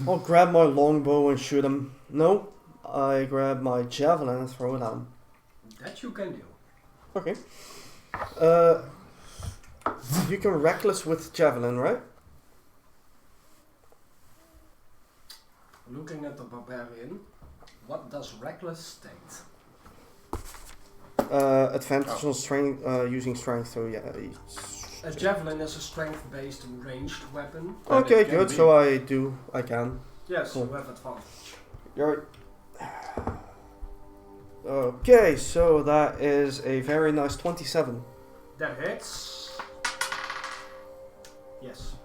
I'll grab my longbow and shoot him. No, I grab my javelin and throw it at him. That you can do. Okay. You can reckless with javelin, right? Looking at the barbarian, what does reckless state? Advantage on strength, using strength, so yeah. A javelin is a strength-based ranged weapon. Okay, it can good, be. so I can. Yes, Cool. you have advantage. You're right. Okay, so that is a very nice 27. That hits. Yes.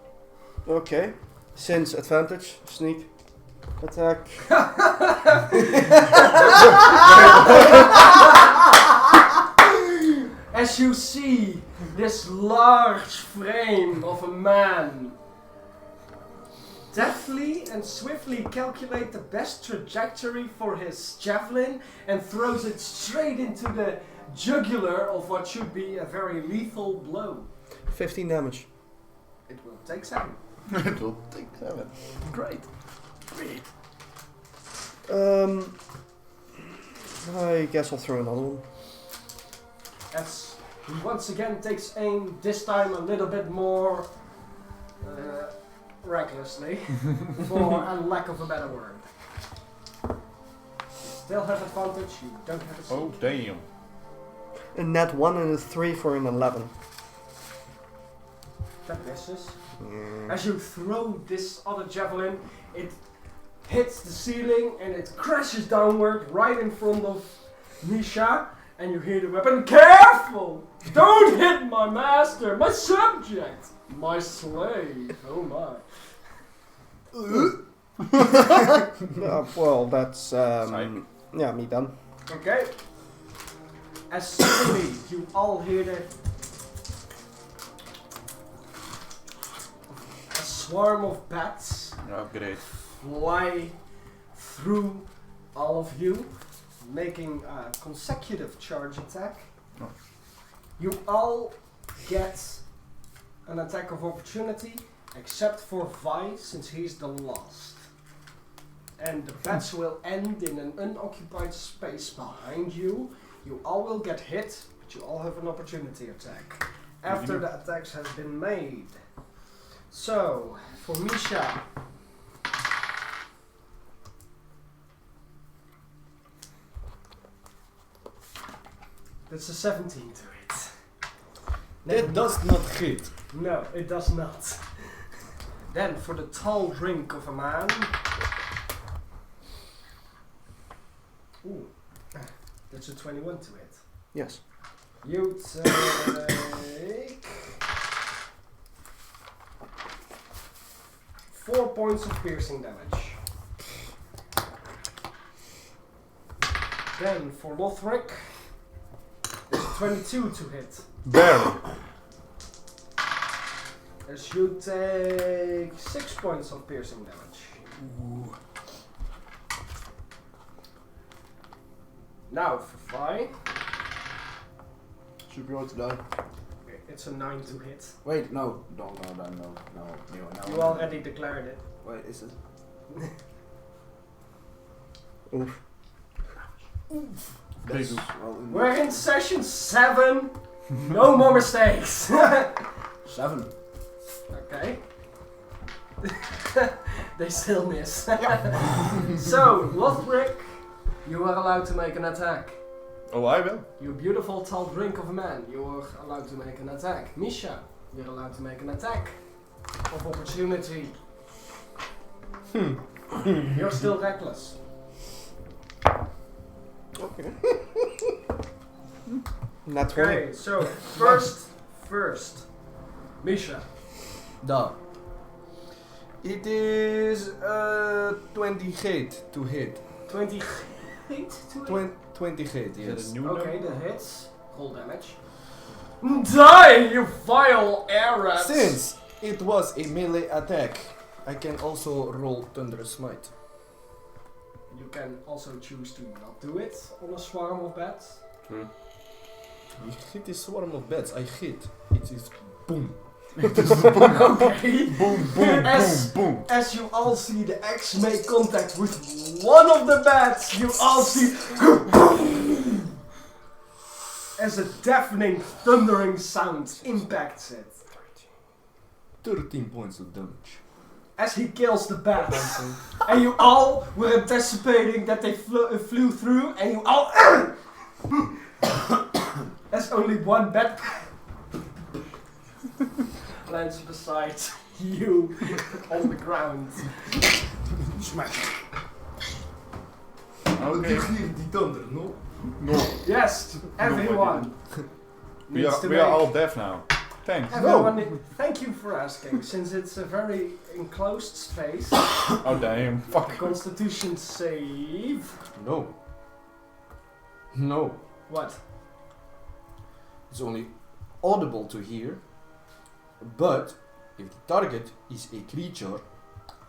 Okay, since advantage, sneak, attack. As you see this large frame of a man deftly and swiftly calculate the best trajectory for his javelin and throws it straight into the jugular of what should be a very lethal blow. 15 damage. It will take 7. It will take 7. Great. I guess I'll throw another one. As he once again takes aim, this time a little bit more recklessly, for a lack of a better word. You still have advantage, you don't have a sneak. Oh, damn. A net 1 and a 3 for an 11. That misses. Mm. As you throw this other javelin, it hits the ceiling and it crashes downward right in front of Misha. And you hear the weapon, careful! Don't hit my master, my subject, my slave. Oh my. Well, that's Psych. yeah, me done. Okay. As suddenly you all hear a swarm of bats Oh, great. fly through all of you, making a consecutive charge attack. Oh. You all get an attack of opportunity, except for Vi, since he's the last. And the bats will end in an unoccupied space behind you. You all will get hit, but you all have an opportunity attack after the attacks has been made. So, for Misha, that's a 17 to hit. It does not hit. No, it does not. Then, for the tall drink of a man. Ooh, that's a 21 to hit. Yes. You take 4 points of piercing damage. Then for Lothric, there's a 22 to hit. Barely. As you take 6 points of piercing damage. Ooh. Now for Vi, Should be able to die. it's a 9 to hit. Wait, no. No. You already declared it. Wait, is it? Oof. That's, Big well, We're in session 7. No more mistakes. 7. Okay. They still miss. So, Lothric, you are allowed to make an attack. Oh, I will. You beautiful tall drink of a man, you are allowed to make an attack. Misha, you're allowed to make an attack of opportunity. You're still reckless. Okay. Not 20. Okay, so first, Misha. Da. It is 20 hit to hit. 20 hit to hit? 20 hit, Is that yes. a new Okay, number? that hits. Roll damage. Die, you vile air rats! Since it was a melee attack, I can also roll Thunderous Smite. You can also choose to not do it on a swarm of bats. True. You hit a swarm of bats. I hit. It is boom. Okay. Boom, boom, As- boom, boom. As you all see the axe make contact with one of the bats, you all see as a deafening, thundering sound impacts it. 13 points of damage. As he kills the bats, and you all were anticipating that they flew through, and you all as only one bat lands beside you on the ground. Smash. Okay. hear the thunder, no? No. Yes, everyone. We needs are, to we are make- all deaf now. Thanks. Everyone, thank you for asking. Since it's a very enclosed space, Oh damn. Fuck. Constitution save. No. No. What? It's only audible to hear. But if the target is a creature,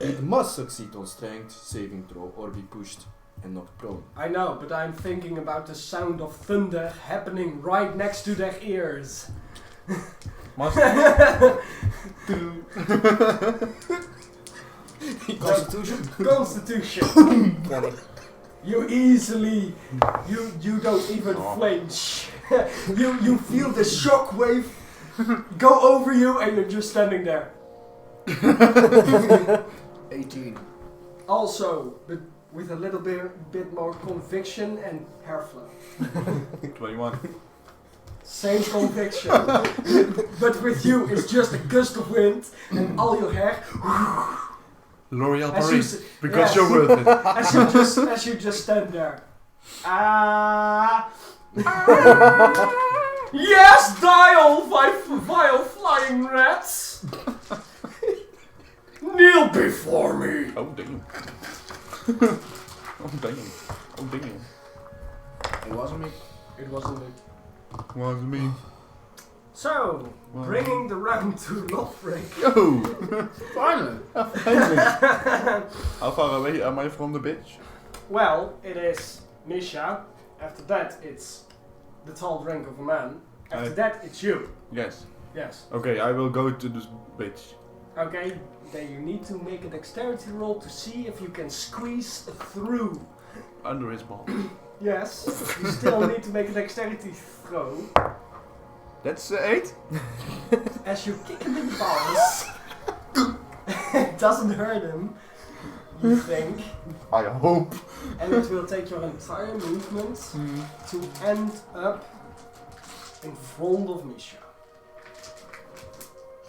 it must succeed on strength saving throw or be pushed and knocked prone. I know, but I'm thinking about the sound of thunder happening right next to their ears. Must. Constitution? Constitution. 20. You easily, you don't even Oh. flinch. you feel the shockwave go over you, and you're just standing there. 18. Also, but with a little bit more conviction and hair flow. 21. Same conviction, but with you it's just a gust of wind and all your hair. L'Oreal As you Paris. s- Because yes. you're worth it. As you just stand there. Yes, dial, vile flying rats. Kneel before me. Oh damn. Oh damn. Oh damn. It wasn't me. It wasn't me. Was me. So, Well. bringing the round to Lothric. Yo! Finally. How far away am I from the bitch? Well, it is Misha. After that, it's the tall drink of a man. After that, it's you. Yes. Yes. Okay, I will go to this bitch. Okay, then you need to make a dexterity roll to see if you can squeeze through. Under his ball. Yes, you still need to make a dexterity throw. That's 8? As you kick him in the balls, it doesn't hurt him, you think, I hope. and it will take your entire movement to end up in front of Misha.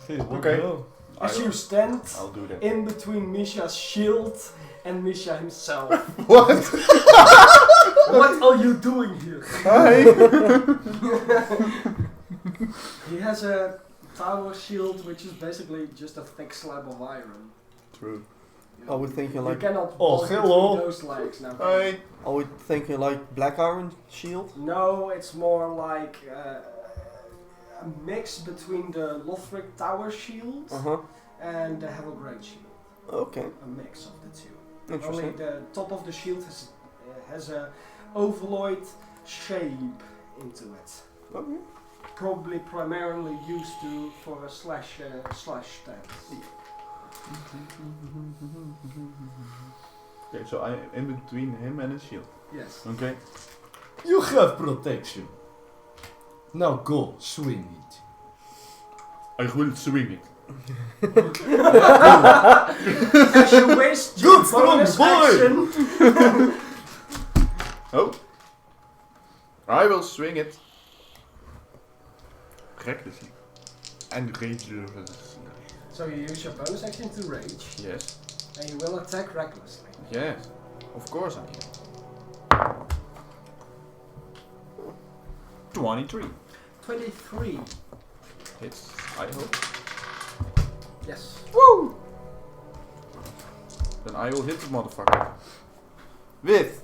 Okay. As you stand I'll do that. in between Misha's shield and Misha himself. What? What are you doing here? Hi! He has a tower shield which is basically just a thick slab of iron. True. Are we thinking You like cannot Oh, walk hello. between those legs now. Hi! are we thinking like black iron shield? No, it's more like a mix between the Lothric tower shield Uh-huh. and the Hevelgrade shield. Okay. A mix of the two. Only Interesting. the top of the shield has a ovaloid shape into it. Okay. Probably primarily used for a slash stance. Okay, so I in between him and his shield. Yes. Okay. You have protection. Now go, swing it. I will swing it. As you waste your Good strong bonus boy. action. Oh! I will swing it. Recklessly. And rangelessly. So you use your bonus action to rage, Yes. and you will attack recklessly. Yes. Of course I am. 23. 23. Hits, I hope. Yes. Woo! Then I will hit the motherfucker. With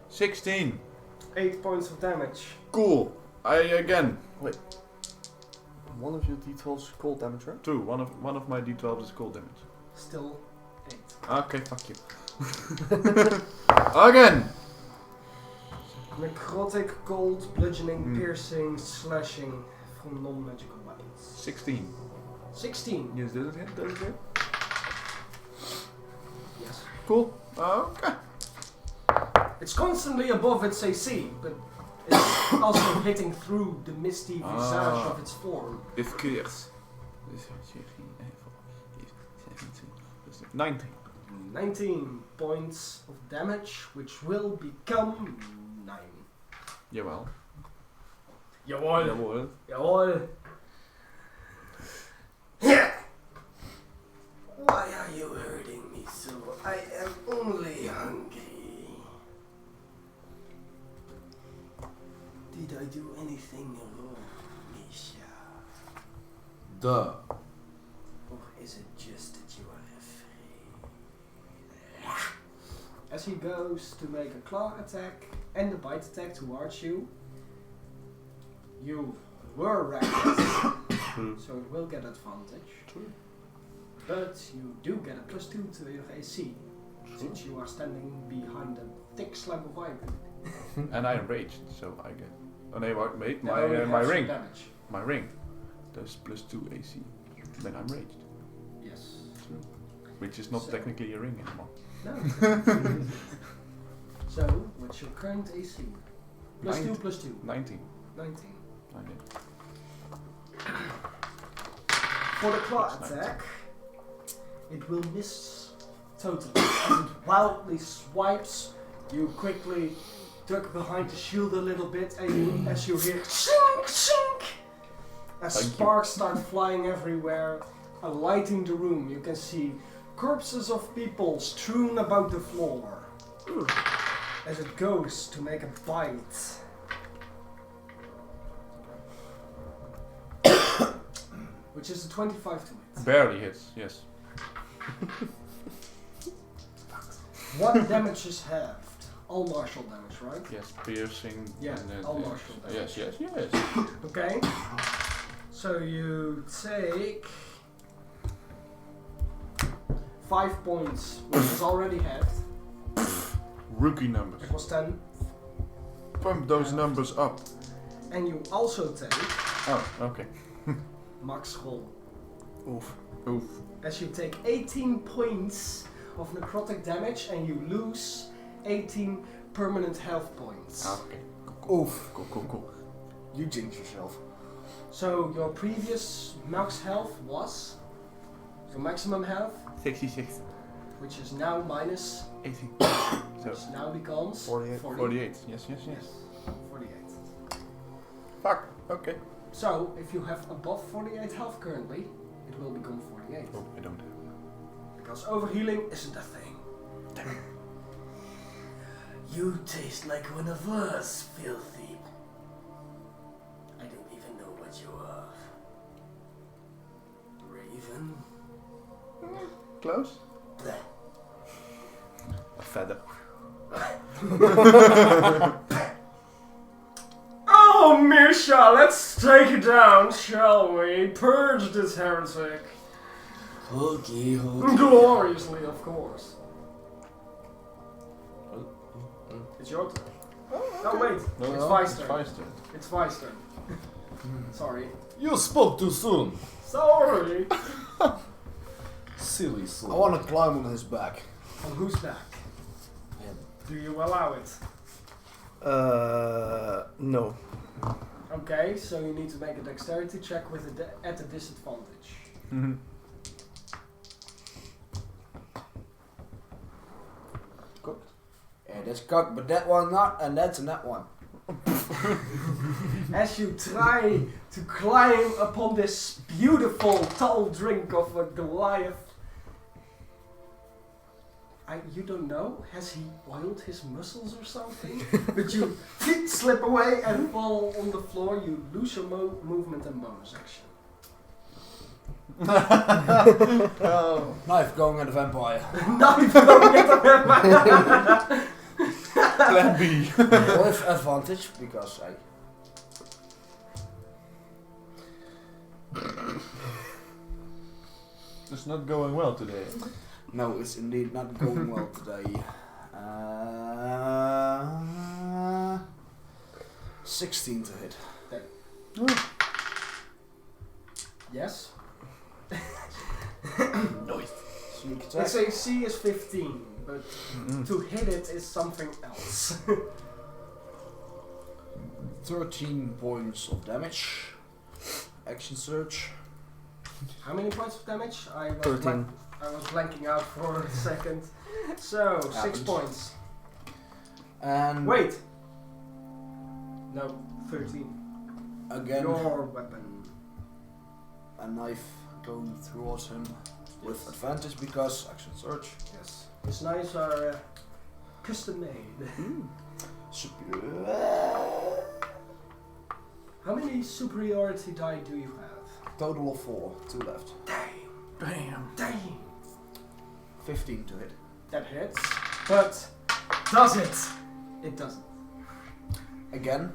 16. 8 points of damage. Cool. I again. one of your d12 is cold damage, right? 2. One of my d12 is cold damage. Still 8. Okay, fuck you. Again. Necrotic, cold, bludgeoning, piercing, slashing from non-magical weapons. 16. 16. Yes, does it hit? Does it hit? Yes. Cool. Okay. It's constantly above its AC, but it's also hitting through the misty visage of its form. Dit keert. 19. 19 points of damage, which will become 9. Jawel. Jawohl. Jawel. Jawohl. Yeah. Why are you hurting me so? I am only hungry. Did I do anything wrong, Misha? Duh. Or is it just that you are afraid? As he goes to make a claw attack and a bite attack towards you, you were reckless, so it will get advantage. True. But you do get a +2 to your AC, since you are standing behind a thick slab of iron. And I am raged, so I get. Oh no, wait, That only my halves your ring. damage. My ring does +2 AC. Then I'm raged. Yes. True. Which is not So- technically a ring anymore. No. So, what's your current AC? +2, +2. 19. 19. I did. For the claw That's attack, it will miss totally. As it wildly swipes, you quickly duck behind the shield a little bit, and as you hear shink, shink, as Thank you. sparks start flying everywhere, lighting the room. You can see corpses of people strewn about the floor. As it goes to make a bite. Which is a 25 to hit. Barely hits, yes. 1 damage is halved. All martial damage, right? Yes, piercing. Yeah, and then all martial damage. Yes. Okay. So you take 5 points, which is already halved. Rookie numbers. It was 10. Pump those numbers up. And you also take Oh, okay. max roll. Oof. Oof. As you take 18 points of necrotic damage and you lose 18 permanent health points. Okay. Oof. Cool. You jinx yourself. So your previous max health was your maximum health, 66. which is now minus, 18. which now becomes 48. 48. Yes. 48. Fuck. Okay. So if you have above 48 health currently, it will become 48. Oh, I don't have. Because overhealing isn't a thing. You taste like one of us, filthy. I don't even know what you are. Raven? Close? Bleh. A feather. Oh, Misha, let's take it down, shall we? Purge this heretic. Okay. Gloriously, of course. It's your turn. Oh, wait. It's Vi's turn. It's Vi's turn. Sorry. You spoke too soon. Sorry. Silly soul. I want to climb on his back. On whose back? Do you allow it? No. Okay, so you need to make a dexterity check with at a disadvantage. Mm-hmm. Yeah, that's cocked, but that one not, and that's a nut one. As you try to climb upon this beautiful tall drink of a Goliath, You don't know. Has he oiled his muscles or something? But you slip away and fall on the floor. You lose your movement and bonus action. Knife going at the vampire. Knife going at the vampire. Plan B. With advantage because I. It's not going well today. No, it's indeed not going well today. 16 to hit. Yes. Nice. Sneak attack. Its AC is 15, but to hit it is something else. 13 points of damage. Action surge. How many points of damage? I was 13. I was blanking out for a second. So, 6 Happens. points. And Wait! No, 13. again, Your weapon. a knife going towards him with advantage because action surge. Yes. His knives are custom made. How many superiority die do you have? Total of 4, 2 left. Bam. Dang! 15 to hit. That hits. But, does it? It doesn't. Again,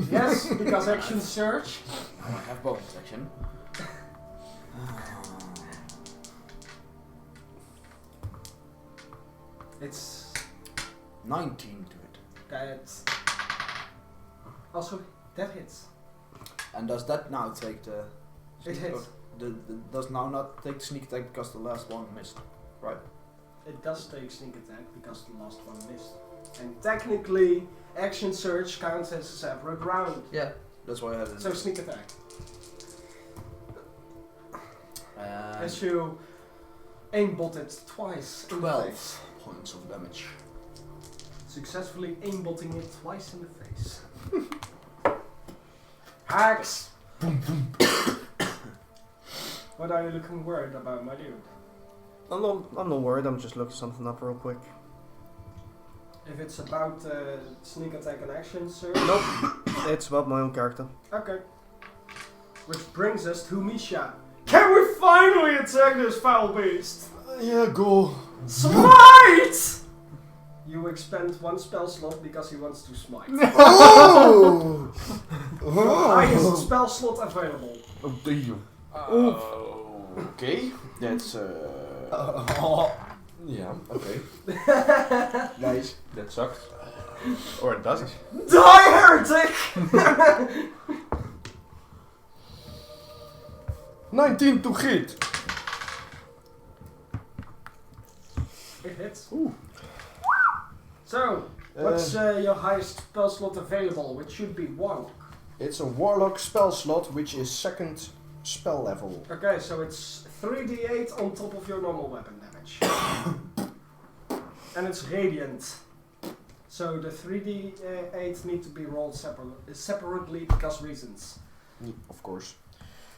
Yes, because action surge. I have bonus action. It's 19 to hit. that. Also, that hits. And does that now take the... It hits. Does now not take the sneak attack because the last one missed, right? It does take sneak attack because the last one missed. And technically, action surge counts as a separate round. Yeah, that's why I had it. So sneak attack. And As you aimbot it twice in the 12 face. points of damage. Successfully aimbotting it twice in the face. Hacks! What are you looking worried about, my dude? I'm not worried, I'm just looking something up real quick. If it's about sneak attack and action surge? Nope, it's about my own character. Okay. Which brings us to Misha. Can we finally attack this foul beast? Yeah, go. Smite! You expend 1 spell slot because he wants to smite. Oh! Highest spell slot available. Oh, damn. Okay, that's yeah, okay. Nice. That sucks. Or it doesn't. Die, heretic! 19 to hit. It hits. Ooh. So, what's your highest spell slot available, which should be Warlock? It's a Warlock spell slot, which is 2nd spell level. Okay, so it's 3d8 on top of your normal weapon damage. And it's Radiant. So the 3d8 need to be rolled separately because reasons. Of course.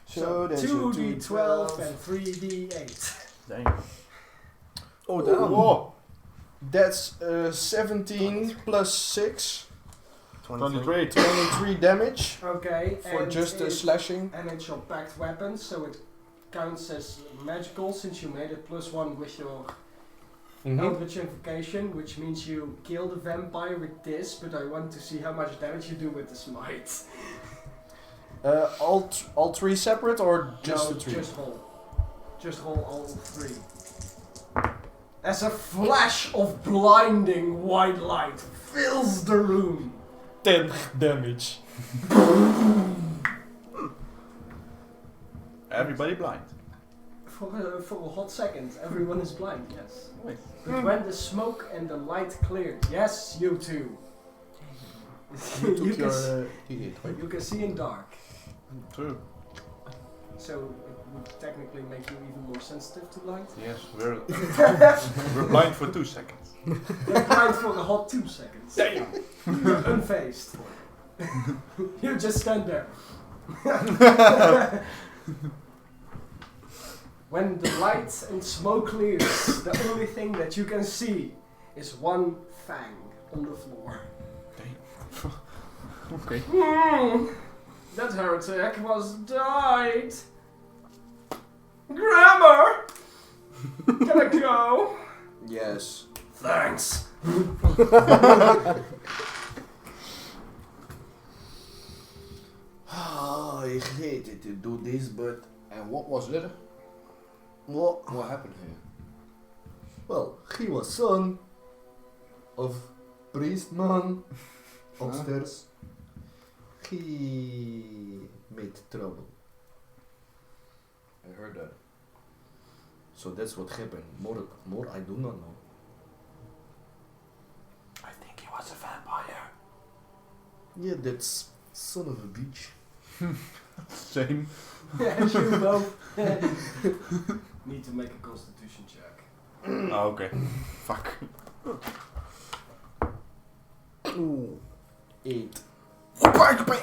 So that's 2d12 and 3d8. Damn. Oh, damn. Oh, that's 17 plus 6, 23. 23 damage Okay, for and just a it- slashing. And it's your packed weapon, so it counts as magical since you made it +1 with your Eldritch Invocation, which means you kill the vampire with this, but I want to see how much damage you do with the smite. All 3 separate or just no, the 3? Just roll. Just roll all 3. As a flash of blinding white light fills the room. 10 damage. Everybody blind. For a hot second, everyone is blind, yes. Wait. But when the smoke and the light cleared, yes, you too. You took you, your can D8, right? you can see in dark. True. So it would technically make you even more sensitive to light. Yes, we're blind for 2 seconds. You're blind for a hot 2 seconds. Damn. You're unfazed. You just stand there. When the light and smoke clears, the only thing that you can see is one fang on the floor. Okay. That heretic was died. Grammar! Can I go? Yes. Thanks. I hated to do this, but And what was it? What happened here? well, he was son of priest man upstairs. He made trouble. I heard that. So that's what happened. More I do not know. I think he was a vampire. Yeah, that's son of a bitch. Same. As you both need to make a constitution check. Oh, okay. Fuck. Ooh. 8. Thankfully,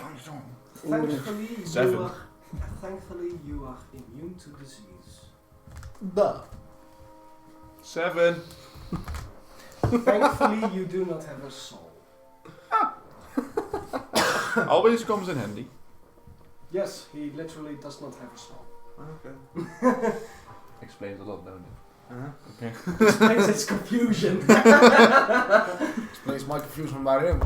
7. you are immune to disease. Da. 7. Thankfully, you do not have a soul. Always comes in handy. Yes, he literally does not have a soul. Okay. Explains a lot, don't it? Okay. Explains its confusion. Explains my confusion about him.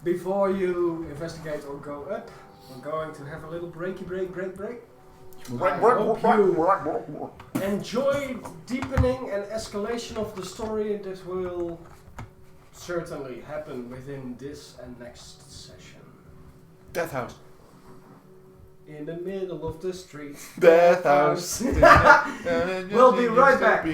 Before you investigate or go up, we're going to have a little break. I hope you enjoyed deepening and escalation of the story that will certainly happen within this and next session. Death house. In the middle of the street. Death house. We'll be right back.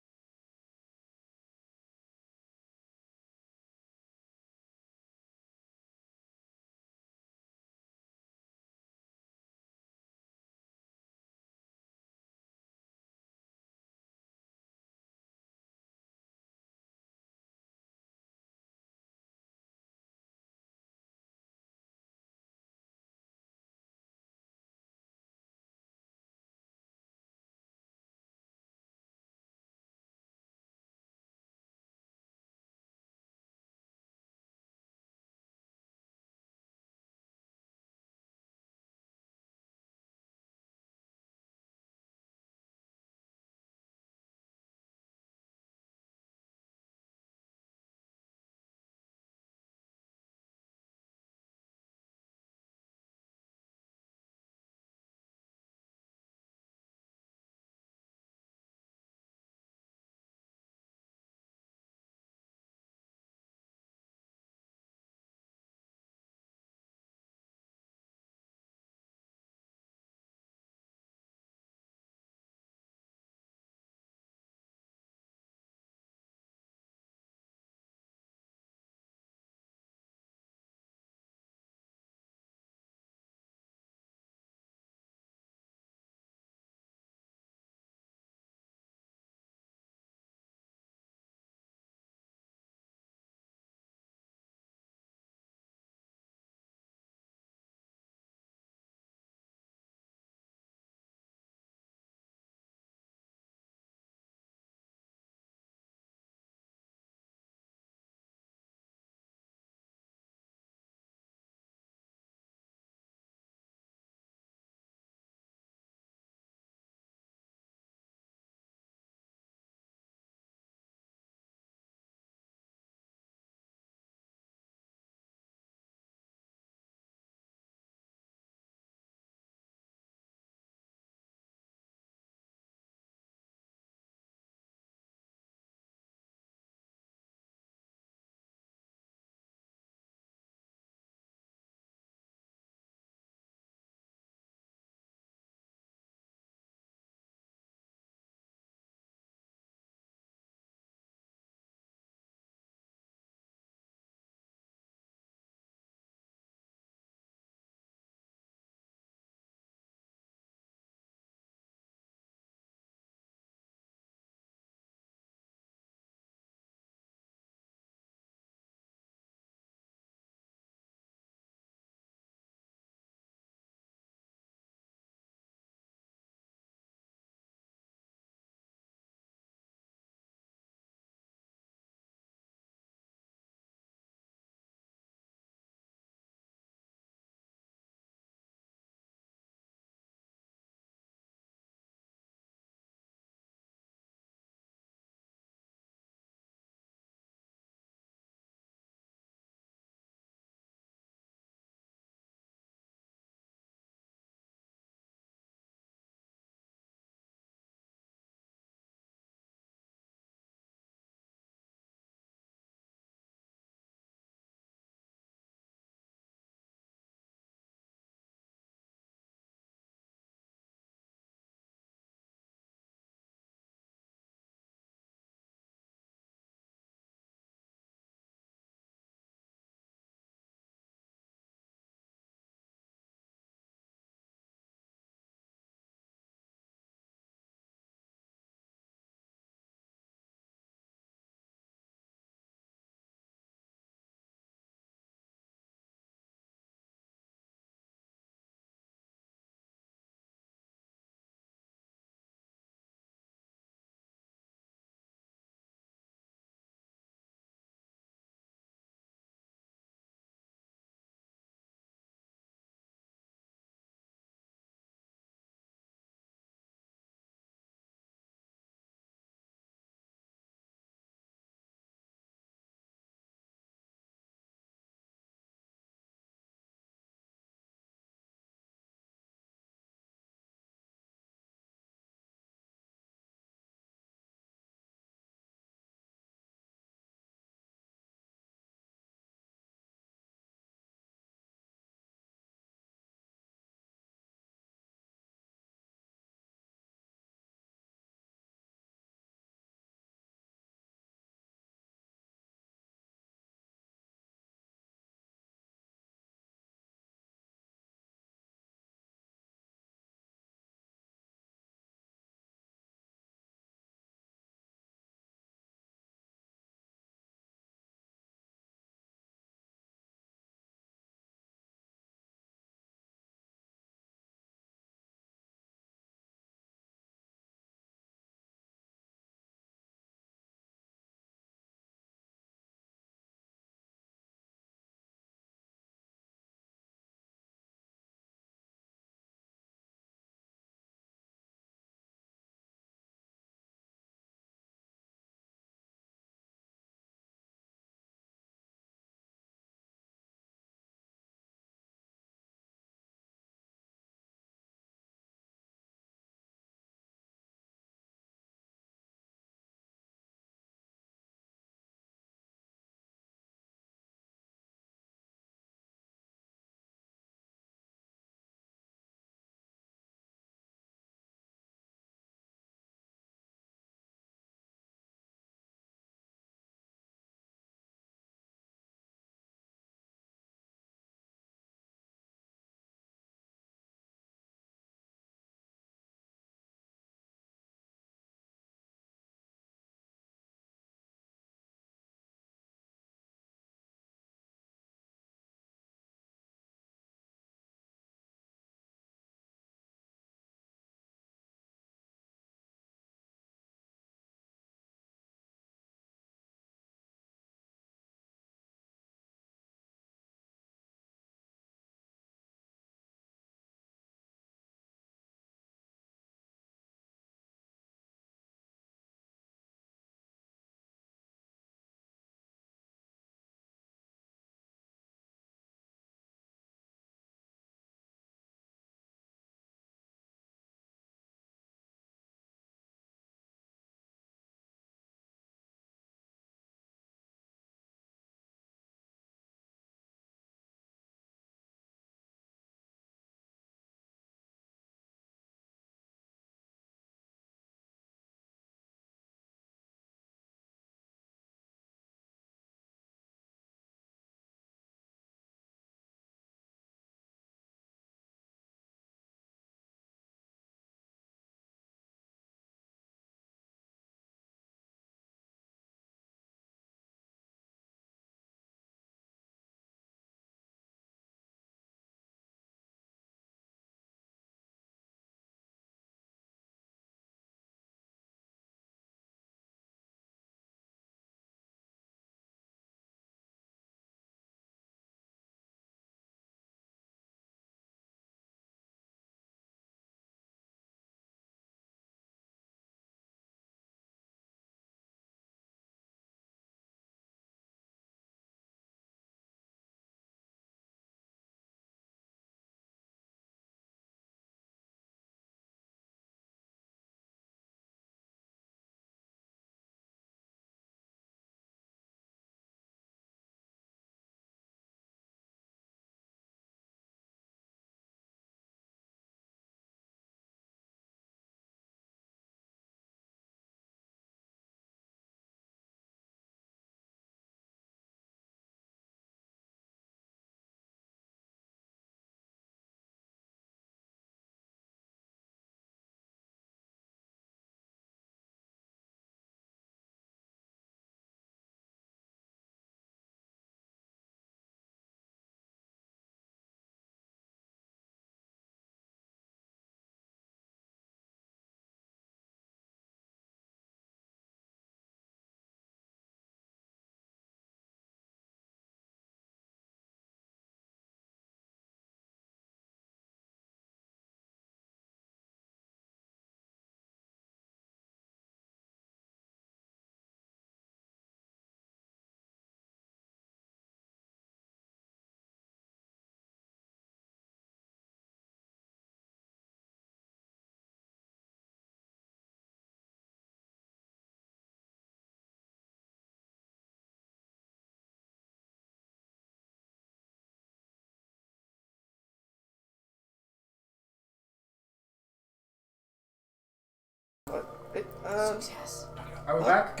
Success. Are we back?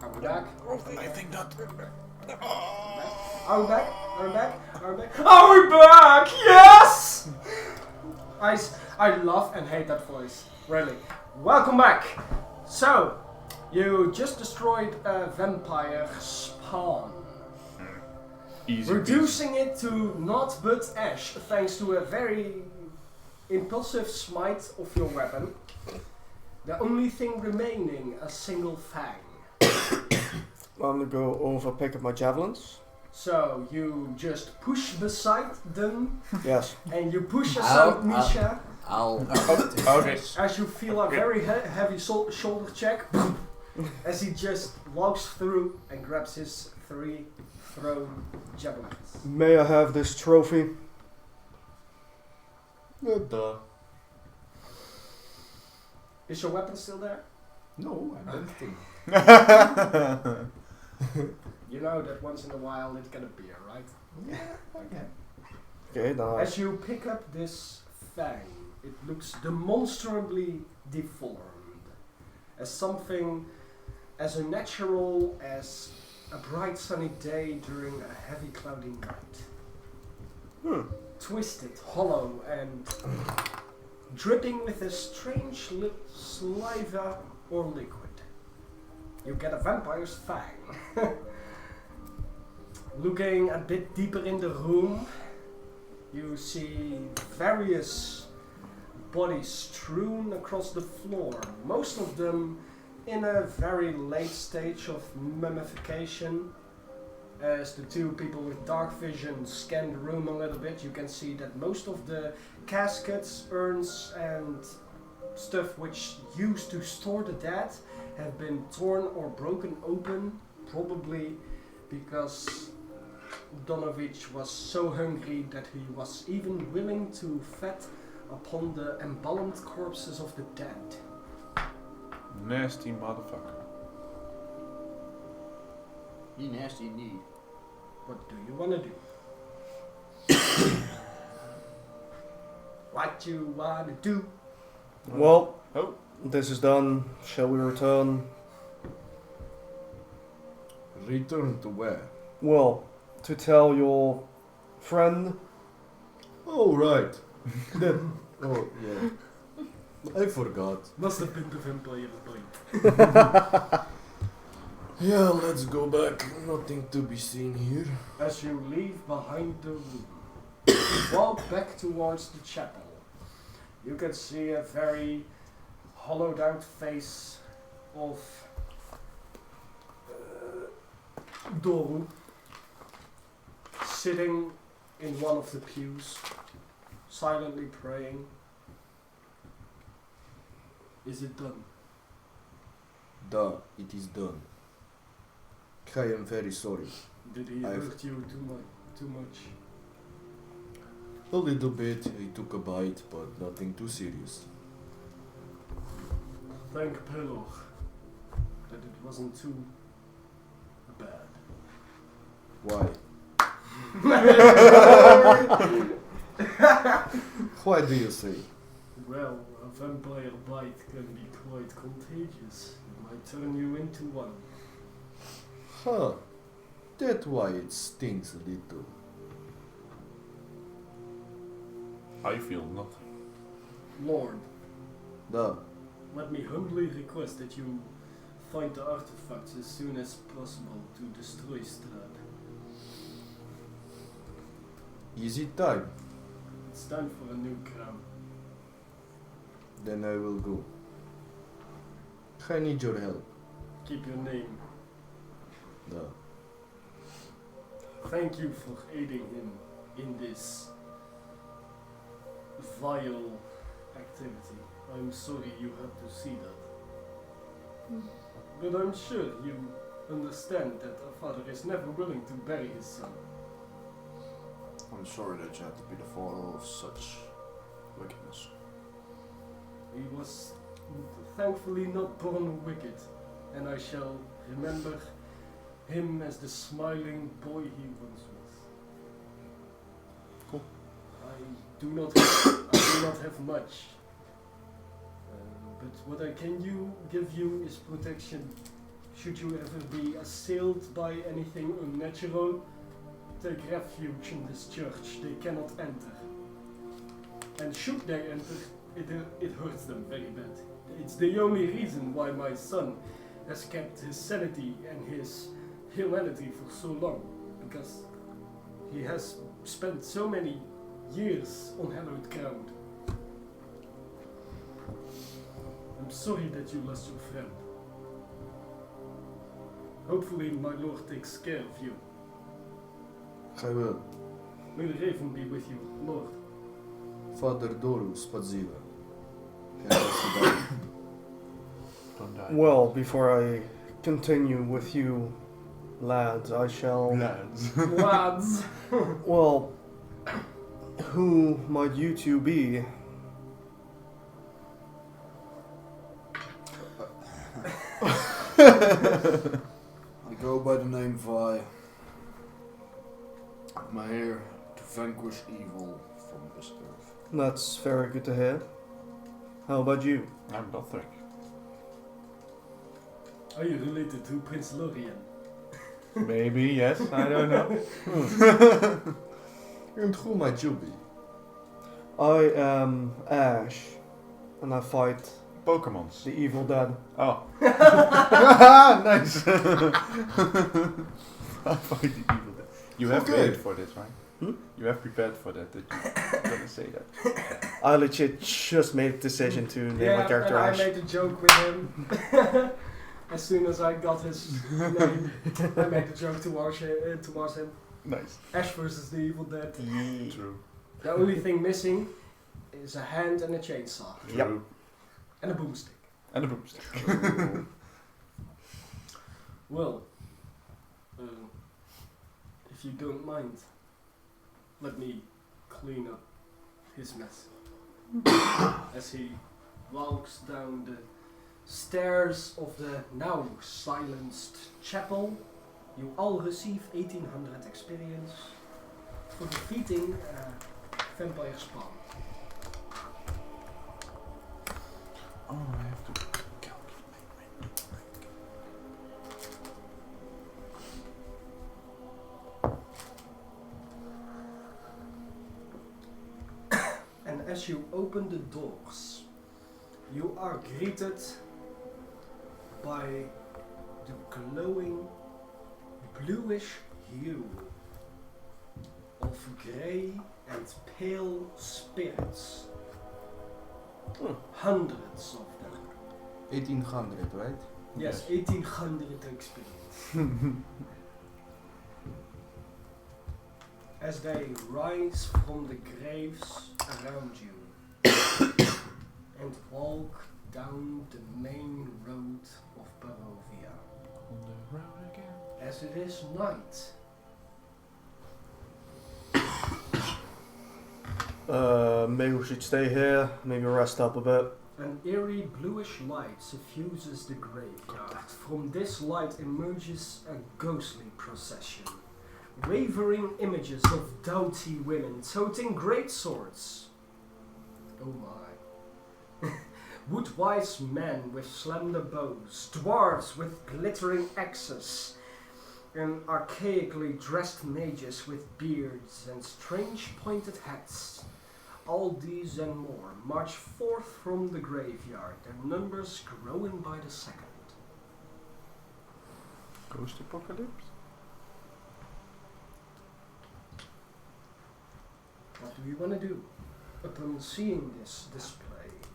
Are we back? I think that. Are we back? Are we back? Are we back? Are we back? Yes! I love and hate that voice. Really. Welcome back. So, you just destroyed a vampire spawn. Easy. Reducing it to naught but ash thanks to a very impulsive smite of your weapon. The only thing remaining, a single fang. I'm gonna go over, pick up my javelins. So you just push beside them Yes. and you push aside Misha Okay. as you feel a very heavy shoulder check as he just walks through and grabs his 3 thrown javelins. May I have this trophy? Duh. Is your weapon still there? No, I don't think. You know that once in a while it can appear, right? Yeah, okay. Okay, now. As you pick up this fang, it looks demonstrably deformed. As something as unnatural as a bright sunny day during a heavy cloudy night. Twisted, hollow, and dripping with a strange saliva or liquid. You get a vampire's fang. Looking a bit deeper in the room, you see various bodies strewn across the floor, most of them in a very late stage of mummification. As the 2 people with dark vision scan the room a little bit, you can see that most of the caskets, urns and stuff which used to store the dead have been torn or broken open, probably because Donovich was so hungry that he was even willing to feed upon the embalmed corpses of the dead. Nasty motherfucker. You nasty indeed. What do you wanna do? What you wanna do? Well, Oh. this is done. Shall we return? Return to where? Well, to tell your friend. Oh, right. Oh, yeah. I forgot. Must have been the vampire bite. Yeah, let's go back. Nothing to be seen here. As you leave behind the room, walk back towards the chapel. You can see a very hollowed out face of Doru sitting in one of the pews, silently praying. Is it done? Duh, it is done. I am very sorry. Did he I've- hurt you too much? A little bit, I took a bite, but nothing too serious. Thank Pelor that it wasn't too bad. Why? Why do you say? Well, a vampire bite can be quite contagious. It might turn you into one. Huh. That's why it stings a little. I feel nothing. Lord, Duh. let me humbly request that you find the artifacts as soon as possible to destroy Strad. Is it time? It's time for a new crown. Then I will go. I need your help. Keep your name. Duh. Thank you for aiding him in this vile activity. I'm sorry you had to see that. But I'm sure you understand that a father is never willing to bury his son. I'm sorry that you had to be the father of such wickedness. He was thankfully not born wicked, and I shall remember him as the smiling boy he once was. I do not have much, but what I can give you is protection. Should you ever be assailed by anything unnatural, take refuge in this church. They cannot enter. And should they enter, it hurts them very bad. It's the only reason why my son has kept his sanity and his humanity for so long. Because he has spent so many years on hallowed ground. I'm sorry that you lost your friend. Hopefully my lord takes care of you. I will. May the raven be with you, Lord. Father Doru, spasiba. Don't die. Well, before I continue with you, lads, I shall... Lads. Lads! Well, who might you two be? I go by the name Vi. I'm here to vanquish evil from this earth. That's very good to hear. How about you? I'm Lothric. Are you related to Prince Lorien? Maybe, yes, I don't know. And who might you be? I am Ash, and I fight Pokemons. the evil dead. Oh. Nice. I fight the evil dead. You have Okay. prepared for this, right? Hmm? You have prepared for that you're gonna say that. I legit just made a decision to name my character and I Ash. made a joke with him. As soon as I got his name, I made a joke towards him. Nice. Ash versus the Evil Dead. Yeah. True. The only thing missing is a hand and a chainsaw. Yep. True. And a boomstick. And a boomstick. Well, if you don't mind, let me clean up his mess. As he walks down the stairs of the now silenced chapel, you all receive 1800 experience for defeating vampire spawn. Oh, I have to calculate. And as you open the doors, you are greeted by the glowing bluish hue of grey and pale spirits. Hundreds of them. 1800, right? Yes, 1800 experience. As they rise from the graves around you and walk down the main road of Barovia. On the road again. As it is night, Maybe we should stay here, maybe rest up a bit. an eerie bluish light suffuses the graveyard. From this light emerges a ghostly procession. Wavering images of doughty women toting great swords. Oh my. Wood-wise men with slender bows, dwarves with glittering axes, and archaically dressed mages with beards and strange pointed hats. All these and more march forth from the graveyard, their numbers growing by the second. Ghost apocalypse? What do you want to do upon seeing this display?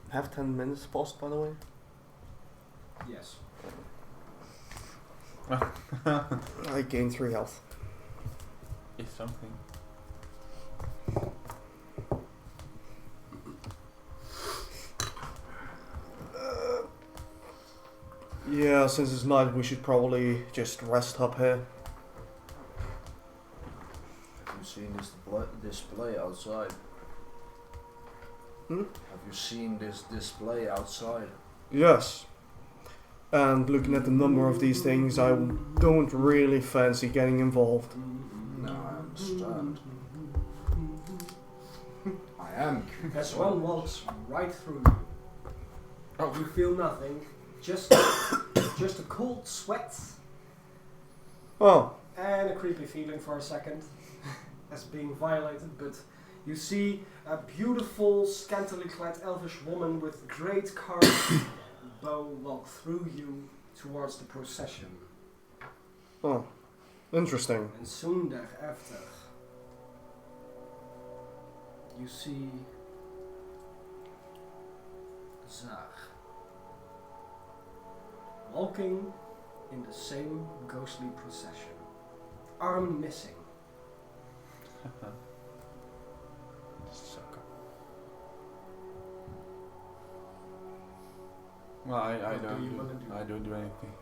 Have 10 minutes paused, by the way? Yes. I gained 3 health. Is something. Yeah, since it's night, we should probably just rest up here. Have you seen this display outside? Hmm? Have you seen this display outside? Yes. And looking at the number of these things, I don't really fancy getting involved. No, I understand. I am curious. As one walks right through you, Oh. You feel nothing, just a cold sweat Oh, and a creepy feeling for a second as being violated, but you see a beautiful, scantily clad elvish woman with great carved bow walk through you towards the procession. oh, interesting. And soon thereafter, you see Zar walking in the same ghostly procession, arm missing. Sucker. Well, I What do you wanna do? I don't do anything.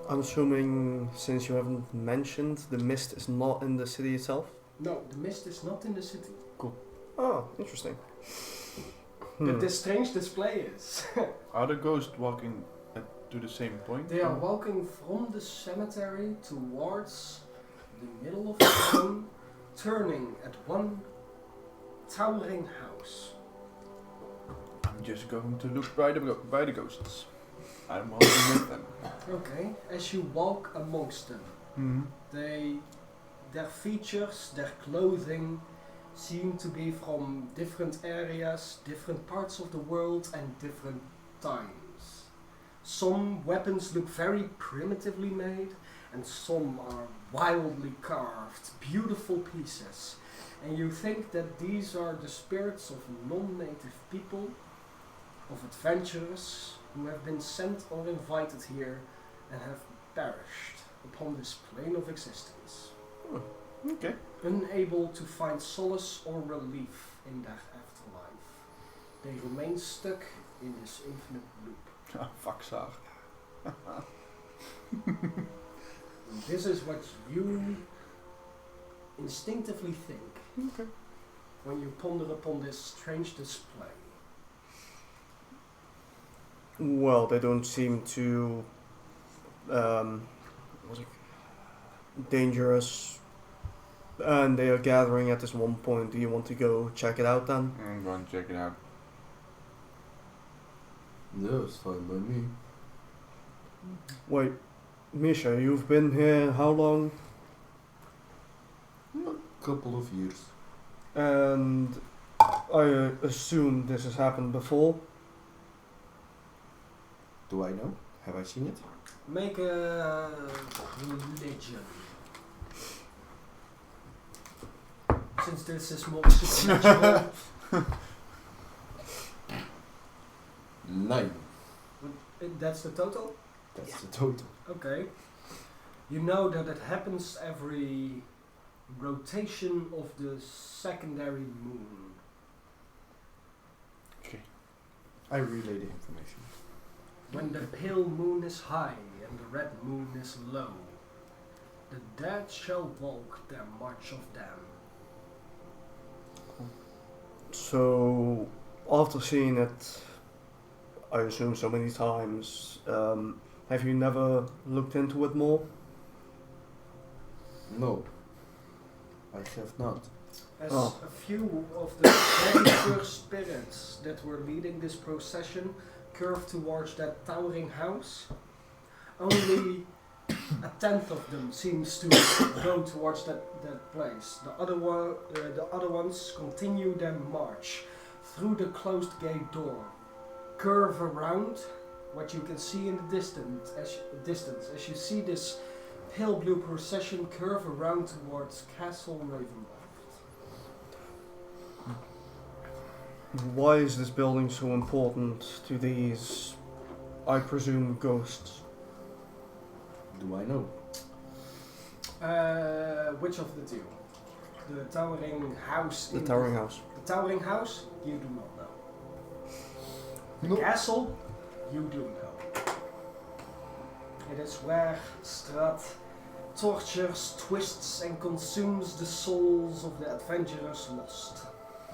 I'm assuming, since you haven't mentioned, the mist is not in the city itself? No, the mist is not in the city. Oh, interesting. But this strange display is. Are the ghosts walking to the same point? They are walking from the cemetery towards the middle of the town, turning at one towering house. I'm just going to look by the ghosts. I'm walking with them. Okay, as you walk amongst them, Mm-hmm. their features, their clothing seem to be from different areas, different parts of the world and different times. Some weapons look very primitively made and some are wildly carved, beautiful pieces. And you think that these are the spirits of non-native people, of adventurers who have been sent or invited here and have perished upon this plane of existence, Okay. unable to find solace or relief in their afterlife. They remain stuck in this infinite loop. Ah, fuck, Saar. And this is what you instinctively think Okay. when you ponder upon this strange display. Well, they don't seem too dangerous, and they are gathering at this one point. Do you want to go check it out then? I'm going to check it out. No, it's fine by me. Wait, Misha, you've been here how long? Couple of years. And I assume this has happened before. Do I know? Have I seen it? Make a religion. Since this is more supernatural. 9. That's the total? That's the total. Okay. You know that it happens every rotation of the secondary moon. Okay. I relay the information. When the pale moon is high and the red moon is low, the dead shall walk their march of them. So, after seeing it, I assume so many times, have you never looked into it more? No. I have not. As Oh. a few of the very first spirits that were leading this procession curve towards that towering house, only a tenth of them seems to go towards that place. The other ones continue their march through the closed gate door, curve around what you can see in the distance as you see this pale blue procession curve around towards Castle Ravenloft. Why is this building so important to these, I presume, ghosts? Do I know? Which of the two? The towering house. The towering house. The towering house, you do not know. The No. castle, you do know. It is where Strahd tortures, twists, and consumes the souls of the adventurers lost.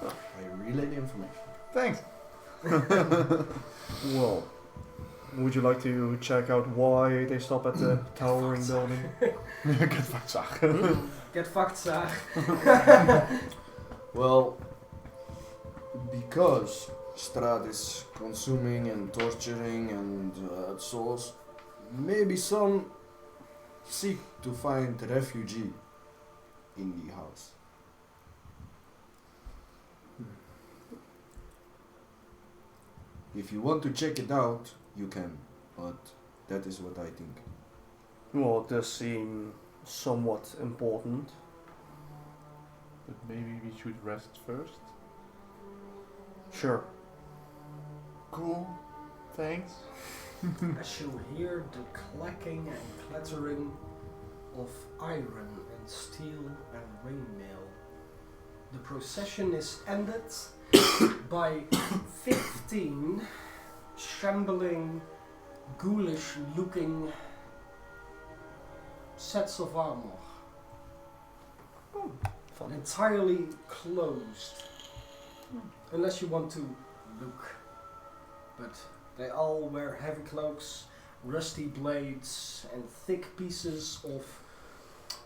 I relay the information. Thanks. Well, would you like to check out why they stop at the towering building? Get fucked, Saar. Get fucked, Zag. Well, because Strahd is consuming and torturing and souls. Maybe some seek to find refugee in the house. If you want to check it out, you can, but that is what I think. Well, it does seem somewhat important. But maybe we should rest first. Sure. Cool. Thanks. As you hear the clacking and clattering of iron and steel and windmill, the procession is ended by 15 shambling, ghoulish-looking sets of armor. Fun. Entirely closed. Unless you want to look. But they all wear heavy cloaks, rusty blades, and thick pieces of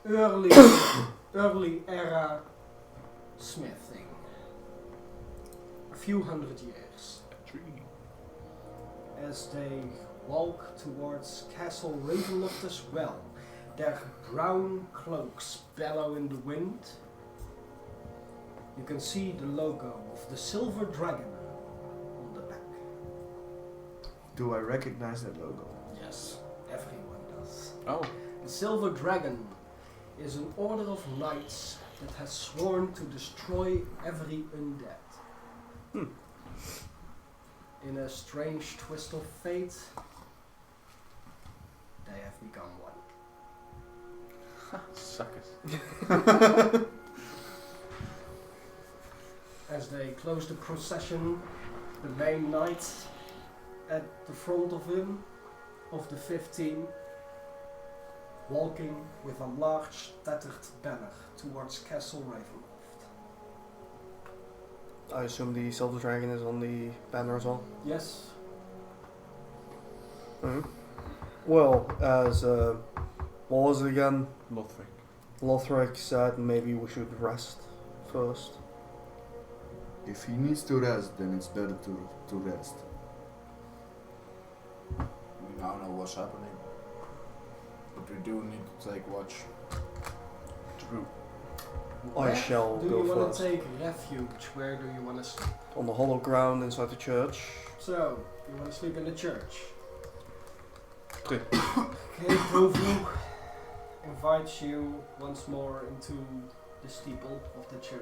early era smithing. A few hundred years. Intriguing. As they walk towards Castle Ravenloft as well, their brown cloaks bellow in the wind. You can see the logo of the Silver Dragon on the back. Do I recognize that logo? Yes, everyone does. Oh. The Silver Dragon is an order of knights that has sworn to destroy every undead. In a strange twist of fate, they have become one. Suckers. As they close the procession, the main knight at the front of him, of the 15, walking with a large tattered banner towards Castle Ravenloft. I assume the Silver Dragon is on the banner as well. Yes, Well, as what was it again? Lothric. Lothric said maybe we should rest first. If he needs to rest, then it's better to rest. We now know what's happening. But we do need to take watch. True. I shall do go you want first. to take refuge? Where do you want to sleep? On the hollow ground inside the church. So, you want to sleep in the church? Good. Okay, Provu invites you once more into the steeple of the church.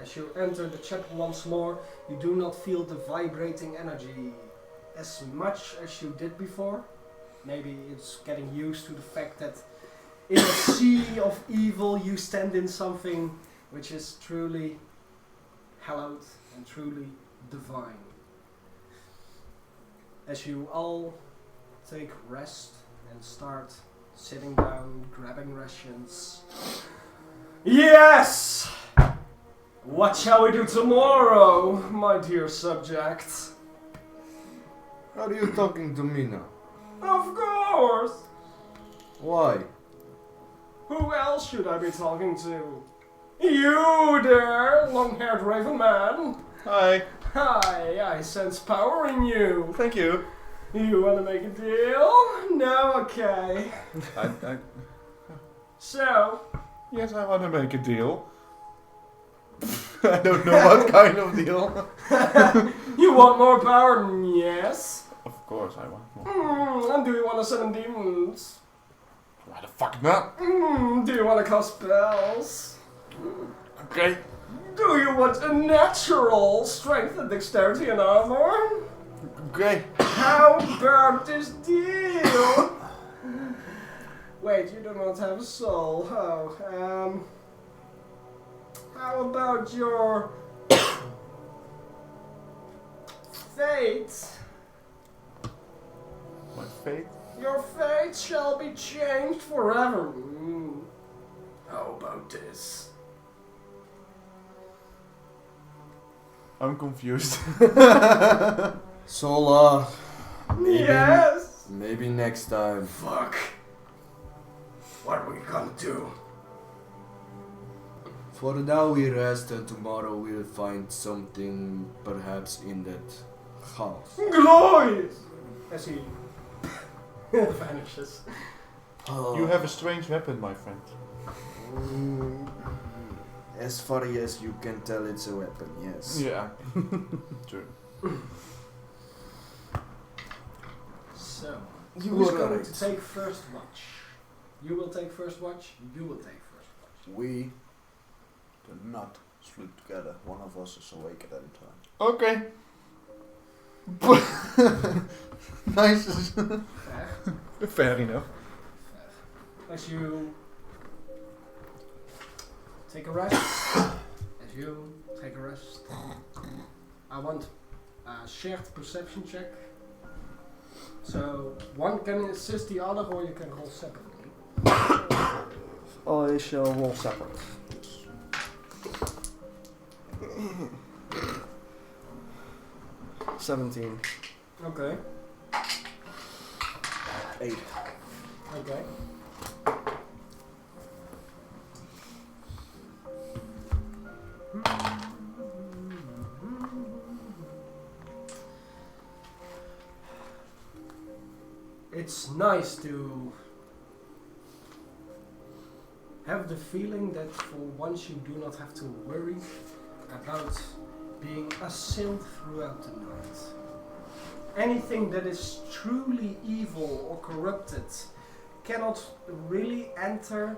As you enter the chapel once more, you do not feel the vibrating energy as much as you did before. Maybe it's getting used to the fact that in a sea of evil you stand in something which is truly hallowed and truly divine. As you all take rest and start sitting down, grabbing rations. Yes! What shall we do tomorrow, my dear subject? Are you talking to me now? Of course! Why? Who else should I be talking to? You there, long-haired raven man. Hi. Hi, I sense power in you. Thank you. You wanna make a deal? No? Okay. So, Yes, I want to make a deal. I don't know what kind of deal. you want more power? Yes. Of course I want more. And do you want to summon demons? Why the fuck not? Do you want to cast spells? Okay. Do you want a natural strength and dexterity and armor? Okay. How about this deal? Wait, you do not have a soul. Oh, how about your fate? My fate? Your fate shall be changed forever. How about this? I'm confused. Sola. Maybe, Yes! maybe next time. Fuck. What are we gonna do? For now we rest and tomorrow we'll find something perhaps in that house. Glorious! As he vanishes. You have a strange weapon, my friend. Mm, as far as you can tell, it's a weapon, yes. Yeah. True. So, You who's were going right. to take first watch? You will take first watch, you will take first watch. We do not sleep together. One of us is awake at any time. Okay. Nice. Fair. Fair enough. As you take a rest, I want a shared perception check. So one can assist the other, or you can roll separately. I shall roll separate. $17. Okay. 8. Okay. It's nice to have the feeling that for once you do not have to worry about being assailed throughout the night. Anything that is truly evil or corrupted cannot really enter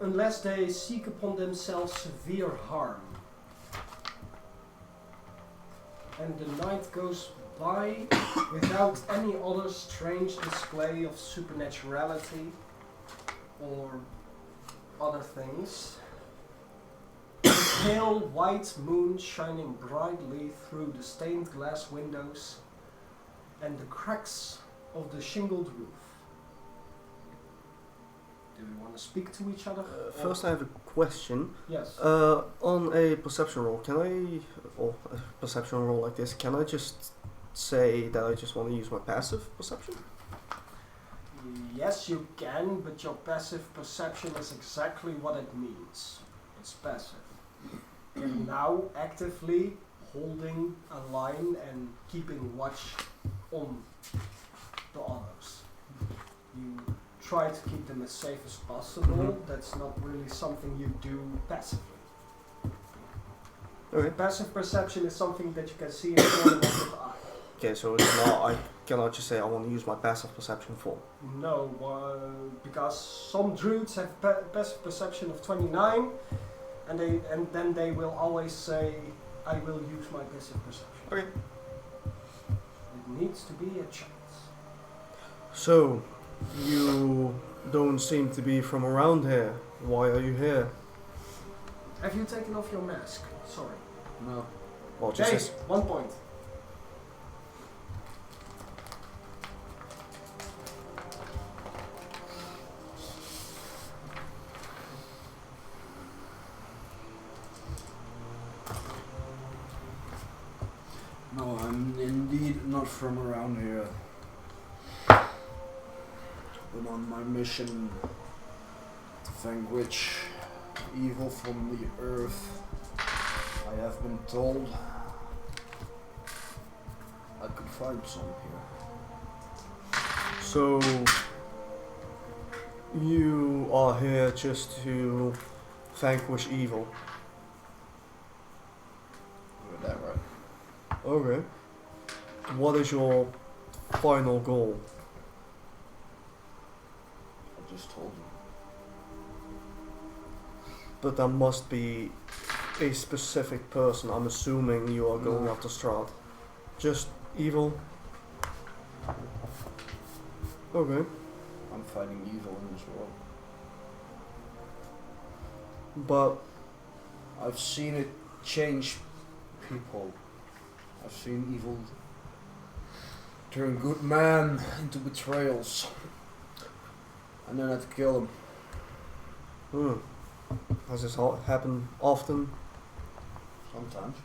unless they seek upon themselves severe harm. And the night goes by without any other strange display of supernaturality or other things. The pale white moon shining brightly through the stained glass windows and the cracks of the shingled roof. Do we want to speak to each other? First, I have a question. Yes. On a perception roll, or a perception roll like this, can I just say that I just want to use my passive perception? Yes, you can, but your passive perception is exactly what it means. It's passive. You're now actively holding a line and keeping watch on the others. You try to keep them as safe as possible. Mhm. That's not really something you do passively. Okay. Passive perception is something that you can see in the corner of your eye. Okay, so it's not, I cannot just say I want to use my passive perception for. No, because some druids have passive perception of 29, and then they will always say, "I will use my passive perception." Okay. It needs to be a chance. So, you don't seem to be from around here. Why are you here? Have you taken off your mask? Sorry. No. Well, just Okay, as 1 point. No, I'm indeed not from around here. But on my mission to vanquish evil from the earth, I have been told I could find some here. So, you are here just to vanquish evil. Is that right? Okay. What is your final goal? I just told you. But there must be a specific person. I'm assuming you are going No. after Strahd. Just evil? Okay. I'm fighting evil in this world. But I've seen it change people. I've seen evil turn good man into betrayals. And then I had to kill him. Has this happened often? Sometimes.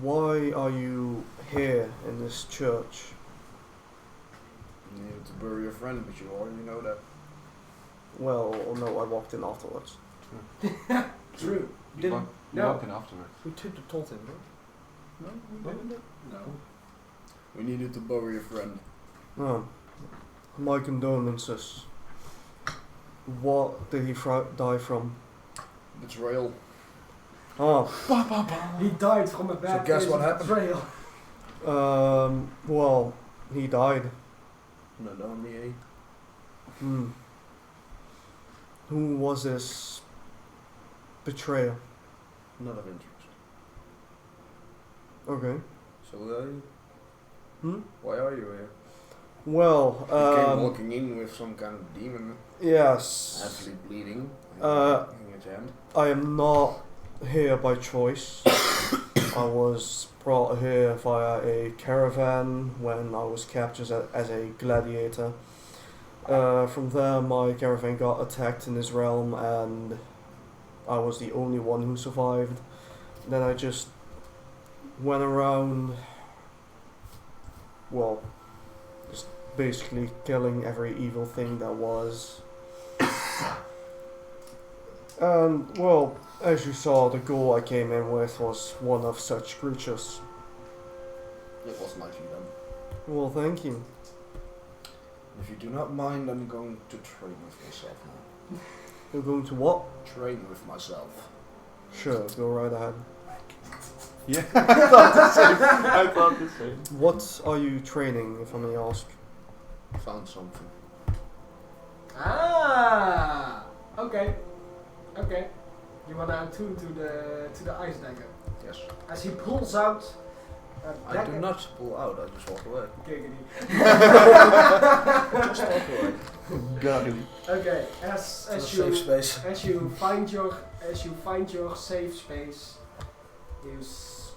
Why are you here in this church? You needed to bury a friend, but you already know that. Well, no, I walked in afterwards. True. You No. walk in afterwards. We told him, No, we didn't. No. We needed to bury a friend. no? My condolences. What did he die from? Betrayal. Oh, He died from a bad guess case what of happened? betrayal. well, he died. Not only a. Who was his betrayer? Not of interest. Okay. So Hmm? why are you here? Well, You came walking in with some kind of demon, yes. actually bleeding. In his hand. I am not here by choice. I was brought here via a caravan when I was captured as a gladiator. From there, my caravan got attacked in this realm, and I was the only one who survived. Then I just went around, well, just basically killing every evil thing that was. And, well, as you saw, the goal I came in with was one of such creatures. It was nicely done. Well, thank you. If you do not mind, I'm going to train with myself now. You're going to what? Train with myself. Sure, go right ahead. Yeah, I thought the same. I thought the same. What are you training, if I may ask? Found something. Ah. Okay. Okay. You wanna attune to the ice dagger. Yes. As he pulls out a I dagger. do not pull out, I just walk away. Giggity. Just walk away. Goggly. Okay. To a As safe space. As you find your safe space, you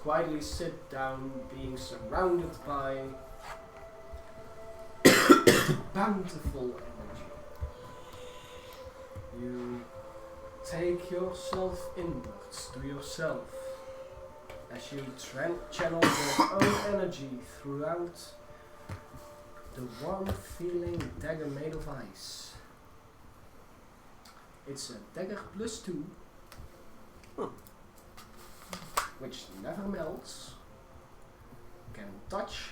quietly sit down, being surrounded by bountiful energy. You take yourself inwards to yourself as you channel your own energy throughout the warm feeling dagger made of ice. It's a dagger +2, which never melts, can touch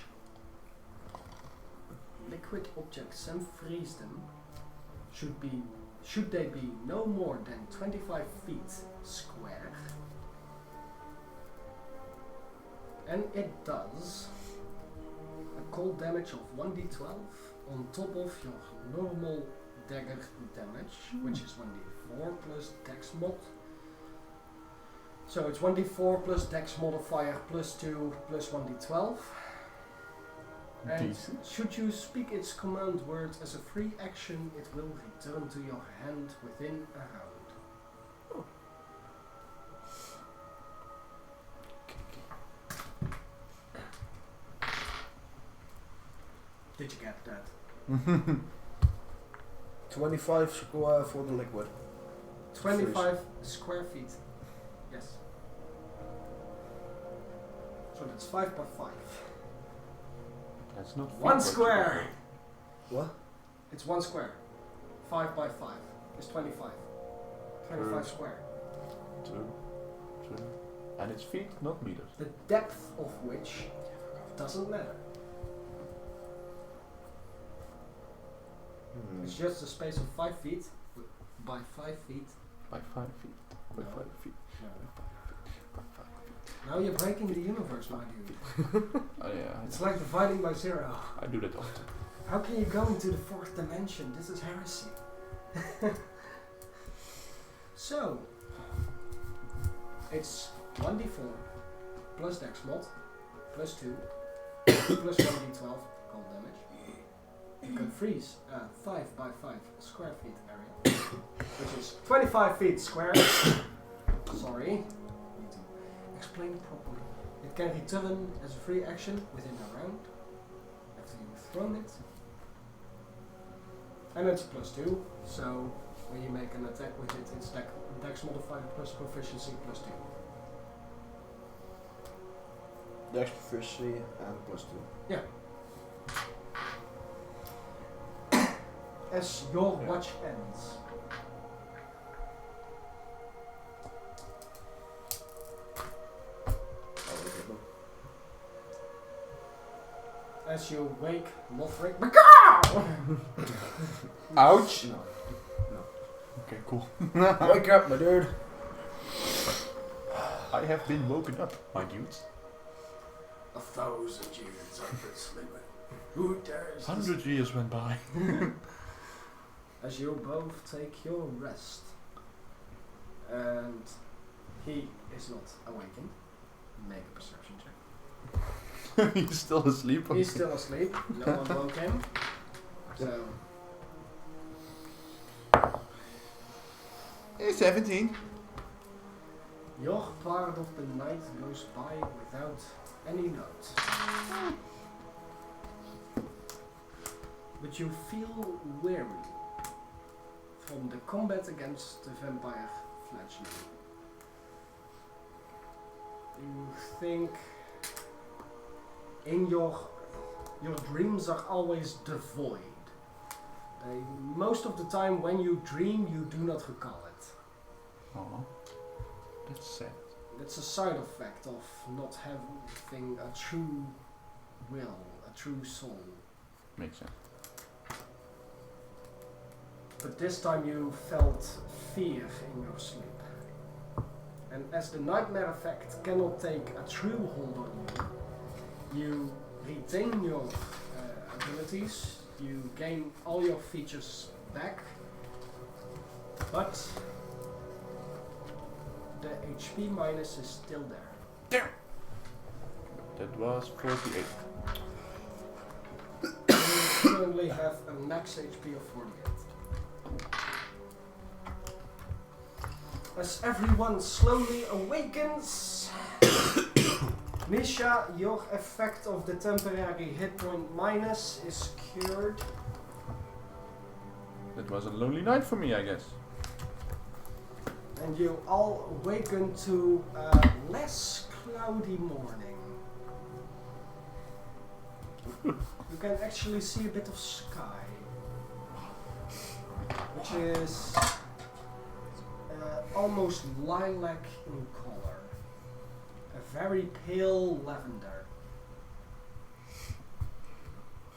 liquid objects and freeze them, should they be no more than 25 feet square, and it does a cold damage of 1d12 on top of your normal dagger damage, which is 1d4 plus dex mod. So it's 1d4 plus dex modifier +2 plus 1d12. And Decent. should you speak its command word as a free action, it will return to your hand within a round. Did you get that? 25 square for the liquid. 25 square feet. Yes. So that's 5 by 5. That's not 1 square! What? It's 1 square. 5 by 5 is 25. 25 square. True. And it's feet, not meters. The depth of which doesn't matter. It's just a space of 5 feet by 5 feet. By 5 feet. By 5 feet. By 5 feet. Now you're breaking the universe, my dude. Oh yeah. It's like dividing by 0. I do that often. How can you go into the 4th dimension? This is heresy. So, it's 1d4 plus dex mod plus 2 plus 1d12 cold damage. You can freeze a 5 by 5 square feet area, which is 25 feet square. Sorry, need to explain properly. It can return as a free action within a round after you've thrown it. And it's +2, so when you make an attack with it, it's dex modifier plus proficiency +2. Dex proficiency and +2. Yeah. As your watch ends, As you wake, Lothric. Ouch! No. Okay, cool. Wake up, my dude. I have been woken up, my dudes. 1,000 years I've been sleeping. Who dares? 100 years went by. As you both take your rest, and he is not awakened, make a perception check. He's still asleep. He's still asleep. No one woke him. So 17. your part of the night goes by without any note. But you feel weary from the combat against the vampire fledgling. You think in your dreams are always devoid. Most of the time when you dream you do not recall it. Oh, that's sad. It's a side effect of not having a true will, a true soul. Makes sense. But this time you felt fear in your sleep. And as the nightmare effect cannot take a true hold on you, you retain your abilities, you gain all your features back, but the HP minus is still there. That was 48. You currently have a max HP of 48. As everyone slowly awakens, Misha, your effect of the temporary hit point minus is cured. That was a lonely night for me, I guess. And you all awaken to a less cloudy morning. You can actually see a bit of sky, which is almost lilac in color. A very pale lavender.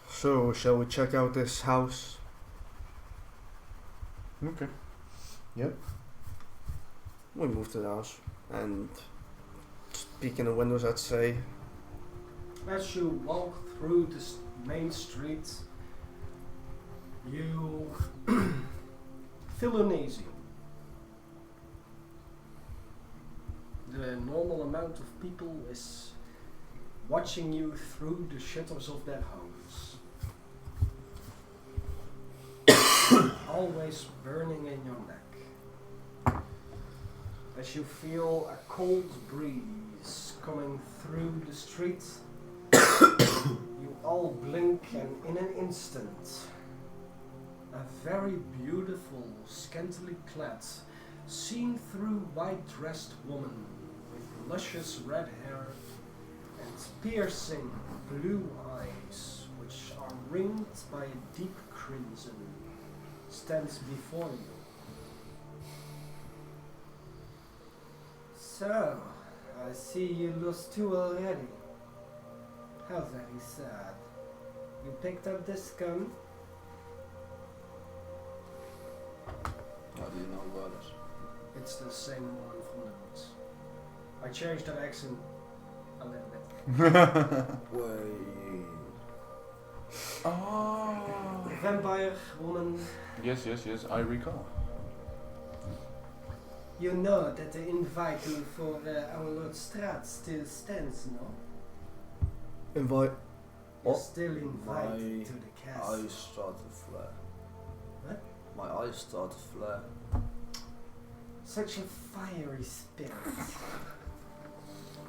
So, shall we check out this house? Okay. We move to the house and peek in the windows, I'd say. As you walk through this main street, you feel uneasy. The normal amount of people is watching you through the shutters of their homes. Always burning in your neck. As you feel a cold breeze coming through the street, you all blink, and in an instant, a very beautiful, scantily clad, seen-through white-dressed woman with luscious red hair and piercing blue eyes, which are ringed by a deep crimson, stands before you. So, I see you lost two already. How very sad. You picked up this gun? How do you know about this? It's the same one from the woods. I changed that accent a little bit. Wait. Oh. Vampire woman, Yes, I recall. you know that the invite for our Lord Straat still stands, no? Invite. You're What? still invited My to the castle. eyes start to flare. What? My eyes start to flare. Such a fiery spirit.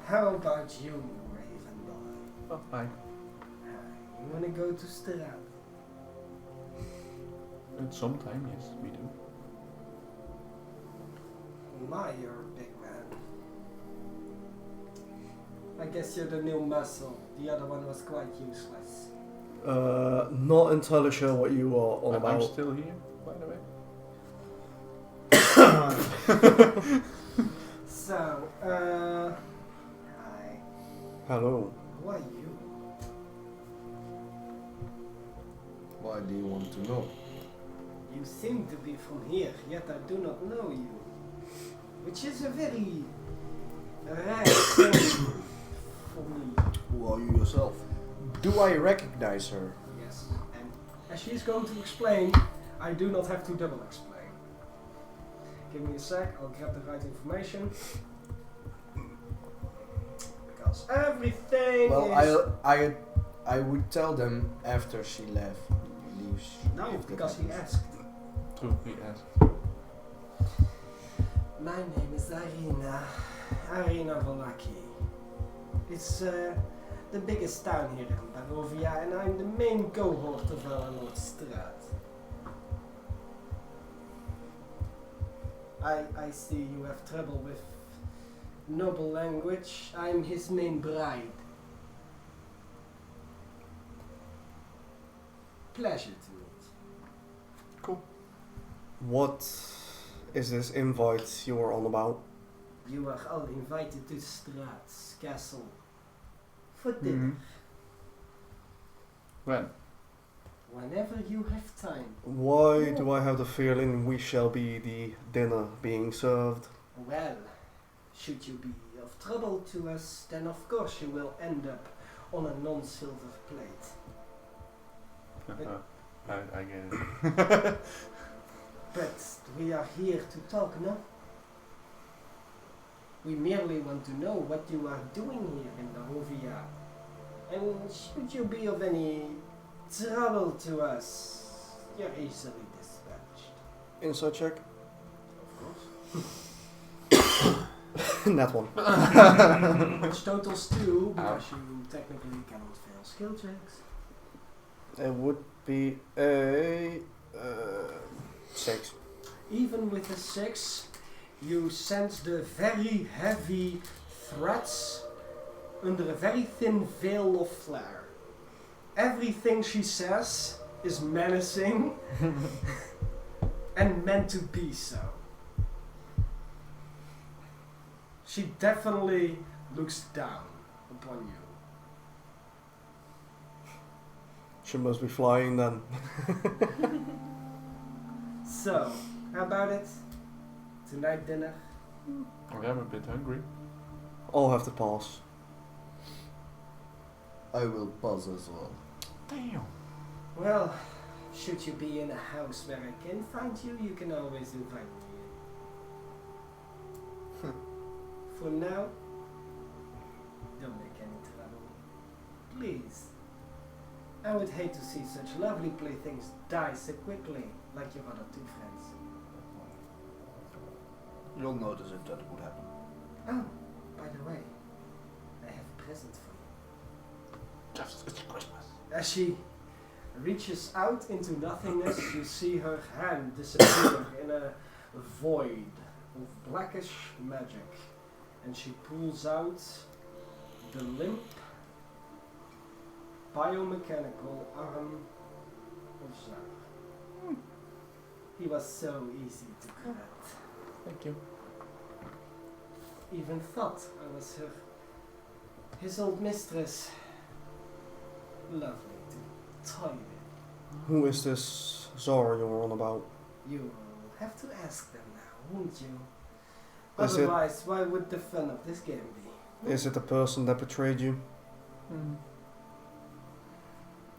How about you, Raven Boy? Oh, hi. You wanna go to Straat? Sometime, yes, we do. My, you're a big man. I guess you're the new muscle. The other one was quite useless. Not entirely sure what you are on I'm about. still here, by the way. So, hi. Hello. Who are you? Why do you want to know? You seem to be from here, yet I do not know you. Which is a very rare thing for me. Who are you yourself? Do I recognize her? Yes, and as she is going to explain, I do not have to double explain. Give me a sec, I'll grab the right information. Because everything is... I would tell them after she leaves. No, if that because he happens. asked. True, he asked. My name is Arena Volaki. It's the biggest town here in Barovia, and I'm the main cohort of our Noordstraat. I see you have trouble with noble language. I'm his main bride. Pleasure to meet. What is this invite you were on about? You are all invited to Straat's castle for dinner. When? Whenever you have time. Why do I have the feeling we shall be the dinner being served? Well, should you be of trouble to us, then of course you will end up on a non-silver plate. I get it. But we are here to talk, no? We merely want to know what you are doing here in Barovia. And should you be of any trouble to us, you're easily dispatched. Insight check. Of course. That one. Which totals 2, because you technically cannot fail skill checks. It would be a 6. Even with a 6, you sense the very heavy threats under a very thin veil of flair. Everything she says is menacing and meant to be so. She definitely looks down upon you. She must be flying then. So, how about it? Tonight dinner? I am a bit hungry. I'll have to pass. I will pause as well. Damn. Well, should you be in a house where I can find you, you can always invite me in. For now, don't make any trouble. Please. I would hate to see such lovely playthings die so quickly, like your other 2 friends. You'll notice if that would happen. Oh, by the way, I have a present for you. Just it's Christmas. As she reaches out into nothingness, you see her hand disappear in a void of blackish magic. And she pulls out the limp, biomechanical arm of Zar. He was so easy to grab. Thank you. Even thought I was his old mistress. Lovely to toy with. Who is this Zara you were on about? You will have to ask them now, won't you? Is it- Otherwise, why would the fun of this game be? Is it the person that betrayed you?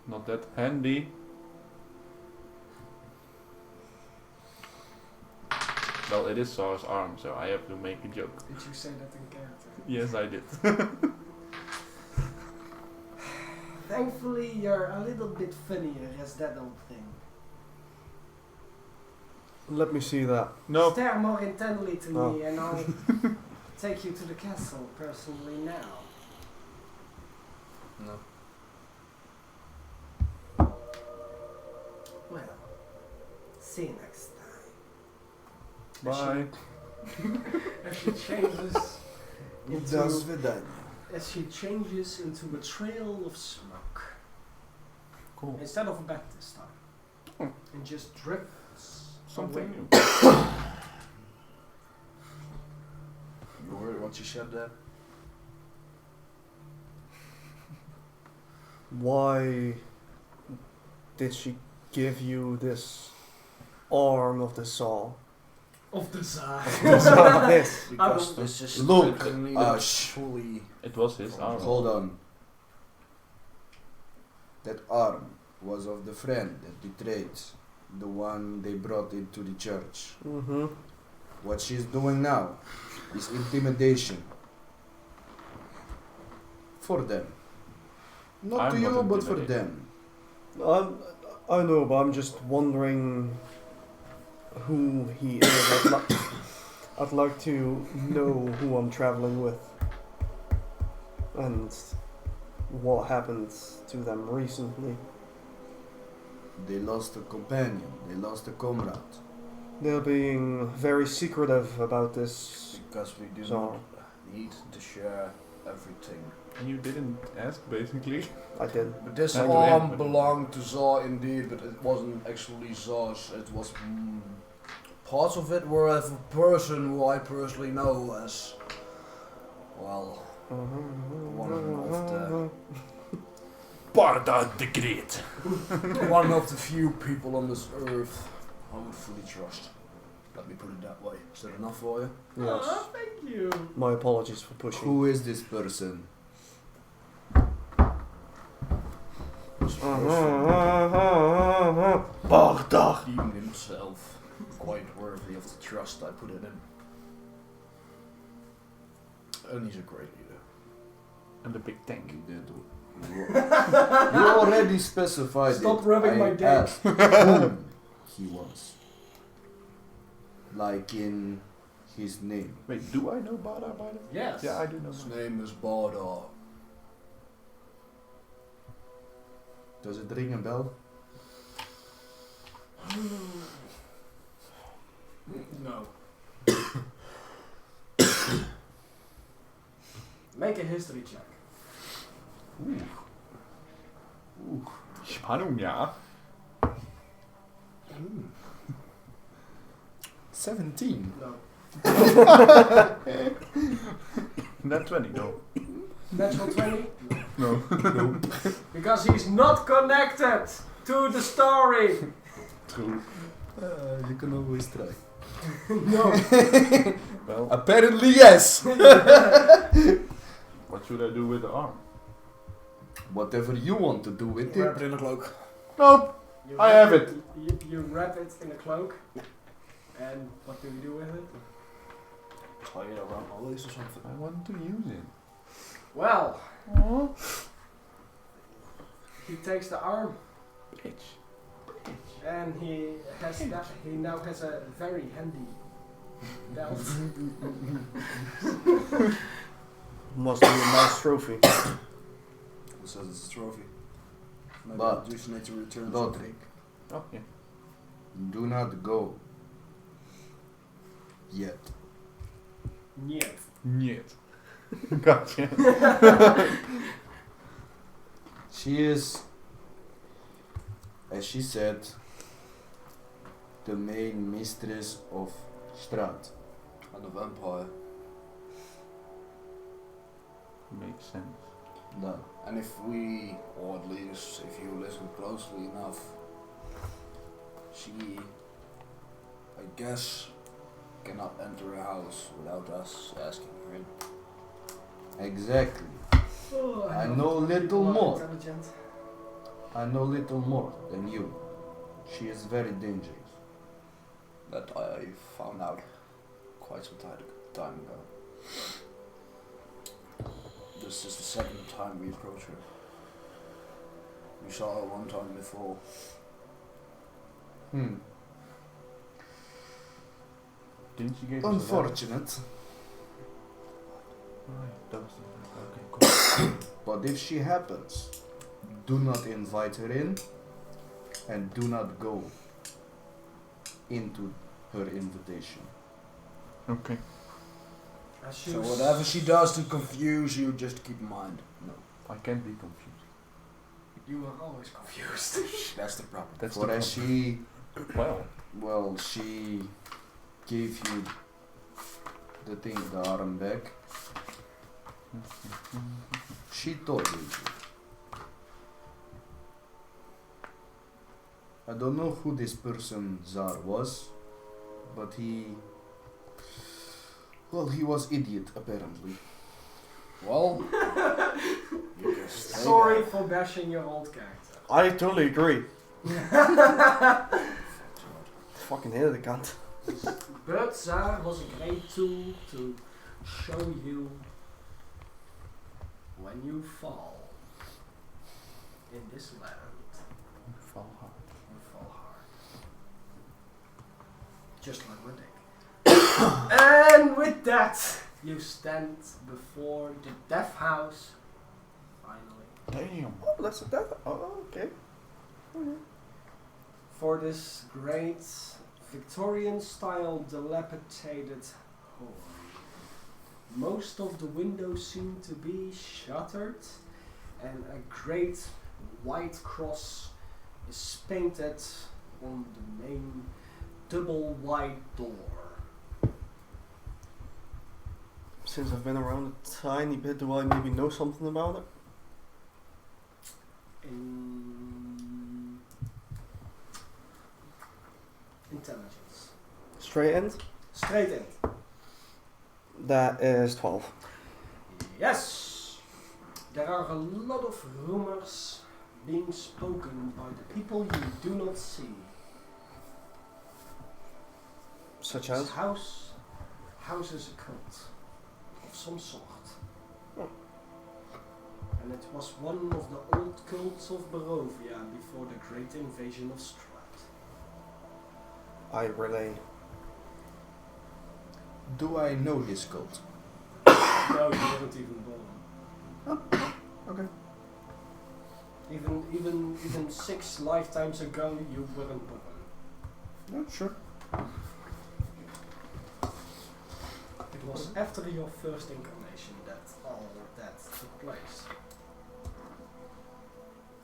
Not that handy. Well, it is Sar's arm, so I have to make a joke. Did you say that in character? Yes, I did. Thankfully, you're a little bit funnier as that old thing. Let me see that. No. Stare more intently to Oh. me and I'll take you to the castle personally now. No. Well, see you next time. Bye. As she changes До свидания. as she changes into a trail of smoke. Cool. Instead of a bat this time. Oh. And just drifts Something away. new. You heard what she said there? Why did she give you this arm of the saw. Of the Saar. This. Because this is Look, technically fully. It was his arm. Hold on. That arm was of the friend that betrayed, the one they brought into the church. Mm-hmm. What she's doing now is intimidation. For them. Not I'm to you, not but for intimidated. them. I know, but I'm just wondering who he is. I'd like to know who I'm traveling with. And what happened to them recently. They lost a companion, they lost a comrade. They're being very secretive about this. Because we do So- not need to share everything. And you didn't ask, basically. I did. But this Thank you, arm Anthony. belonged to Zaw indeed, but it wasn't actually Zaw's. It was parts of it were of a person who I personally know as, well, one of the Barda the Great. one of the few people on this earth I would fully trust. Let me put it that way. Is that enough for you? Yes. Oh, thank you. My apologies for pushing. Who is this person? This person Barda. deemed himself quite worthy of the trust I put in him. And he's a great leader. And the big tank. You already specified Stop it. rubbing I my dick. asked whom he was. Like in his name. Wait, do I know Barda by the way? Yes. Yeah, I do know. His name is Bardar. Does it ring a bell? No. Make a history check. Spannung, ja. 17. No. Net 20, no. Natural 20? No. Because he's not connected to the story. True. You can always try. No. Well, Apparently yes! what should I do with the arm? Whatever you want to do with Wrap it. it in a cloak. Nope. You I wrap have it. You wrap it in a cloak. And what do you do with it? Tie it around my waist or something. I want to use it. Well, he takes the arm Bitch. and he now has a very handy belt. Must be a nice trophy. It says it's a trophy. Maybe But- I just need to return But- something. Oh, yeah. Do not go. Yet. Niet. Niet. Gotcha. She is, as she said, the main mistress of Straat. And a vampire. Makes sense. No. And if we, or at least if you listen closely enough, she, I guess, cannot enter a house without us asking her in. Exactly. Oh, I hope know people little are more. Intelligent. I know little more than you. She is very dangerous. That I found out quite some time ago. This is the second time we approach her. We saw her one time before. Didn't you give us a Unfortunate. Right, that was okay, cool. But if she happens, do not invite her in and do not go into her invitation. Okay. As So you whatever she does to confuse you, just keep in mind. No, I can't be confused. You are always confused. that's the problem. That's For the as problem. she, Well, she gave you the thing, the arm back, she told you. I don't know who this person Tsar was, but he was idiot apparently. Well, you can stay Sorry there. for bashing your old character. I totally agree. Fucking hate the cunt. But Tsar was a great tool to show you when you fall in this land. Fall hard. You fall hard. Just like my dick. And with that, you stand before the death house. Finally. Damn. Oh, that's a death. Oh, okay. For this great Victorian style dilapidated home. Most of the windows seem to be shuttered and a great white cross is painted on the main double wide door. Since I've been around a tiny bit, do I maybe know something about it? Intelligence. Straight end? Straight in. That is 12. Yes! There are a lot of rumors being spoken by the people you do not see. Such This as? house is a cult of some sort. Oh. And it was one of the old cults of Barovia before the great invasion of Strat. I relay. Do I know this cult? No, you weren't even born. Okay. Even 6 lifetimes ago, you weren't born. No, sure. It was after your first incarnation that all that took place.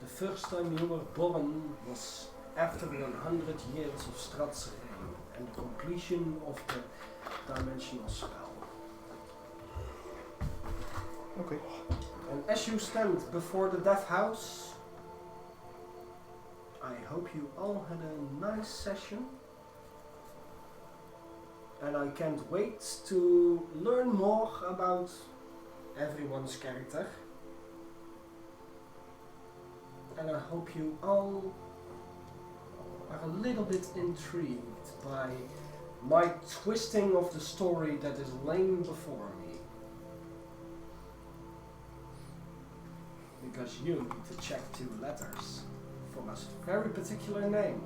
The first time you were born was after 100 years of Strat's reign and the completion of the dimensional spell. Okay. And as you stand before the death house, I hope you all had a nice session. And I can't wait to learn more about everyone's character. And I hope you all are a little bit intrigued by my twisting of the story that is laying before me. Because you need to check 2 letters for a very particular name.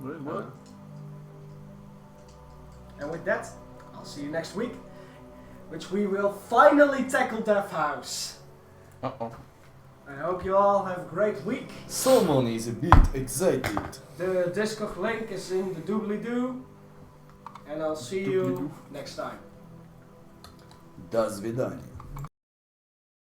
Wait, what? And with that, I'll see you next week, which we will finally tackle Death House. Uh-oh. I hope you all have a great week. Someone is a bit excited. The Discord link is in the doobly-doo. And I'll see you Doobly-doo. next time. До свидания.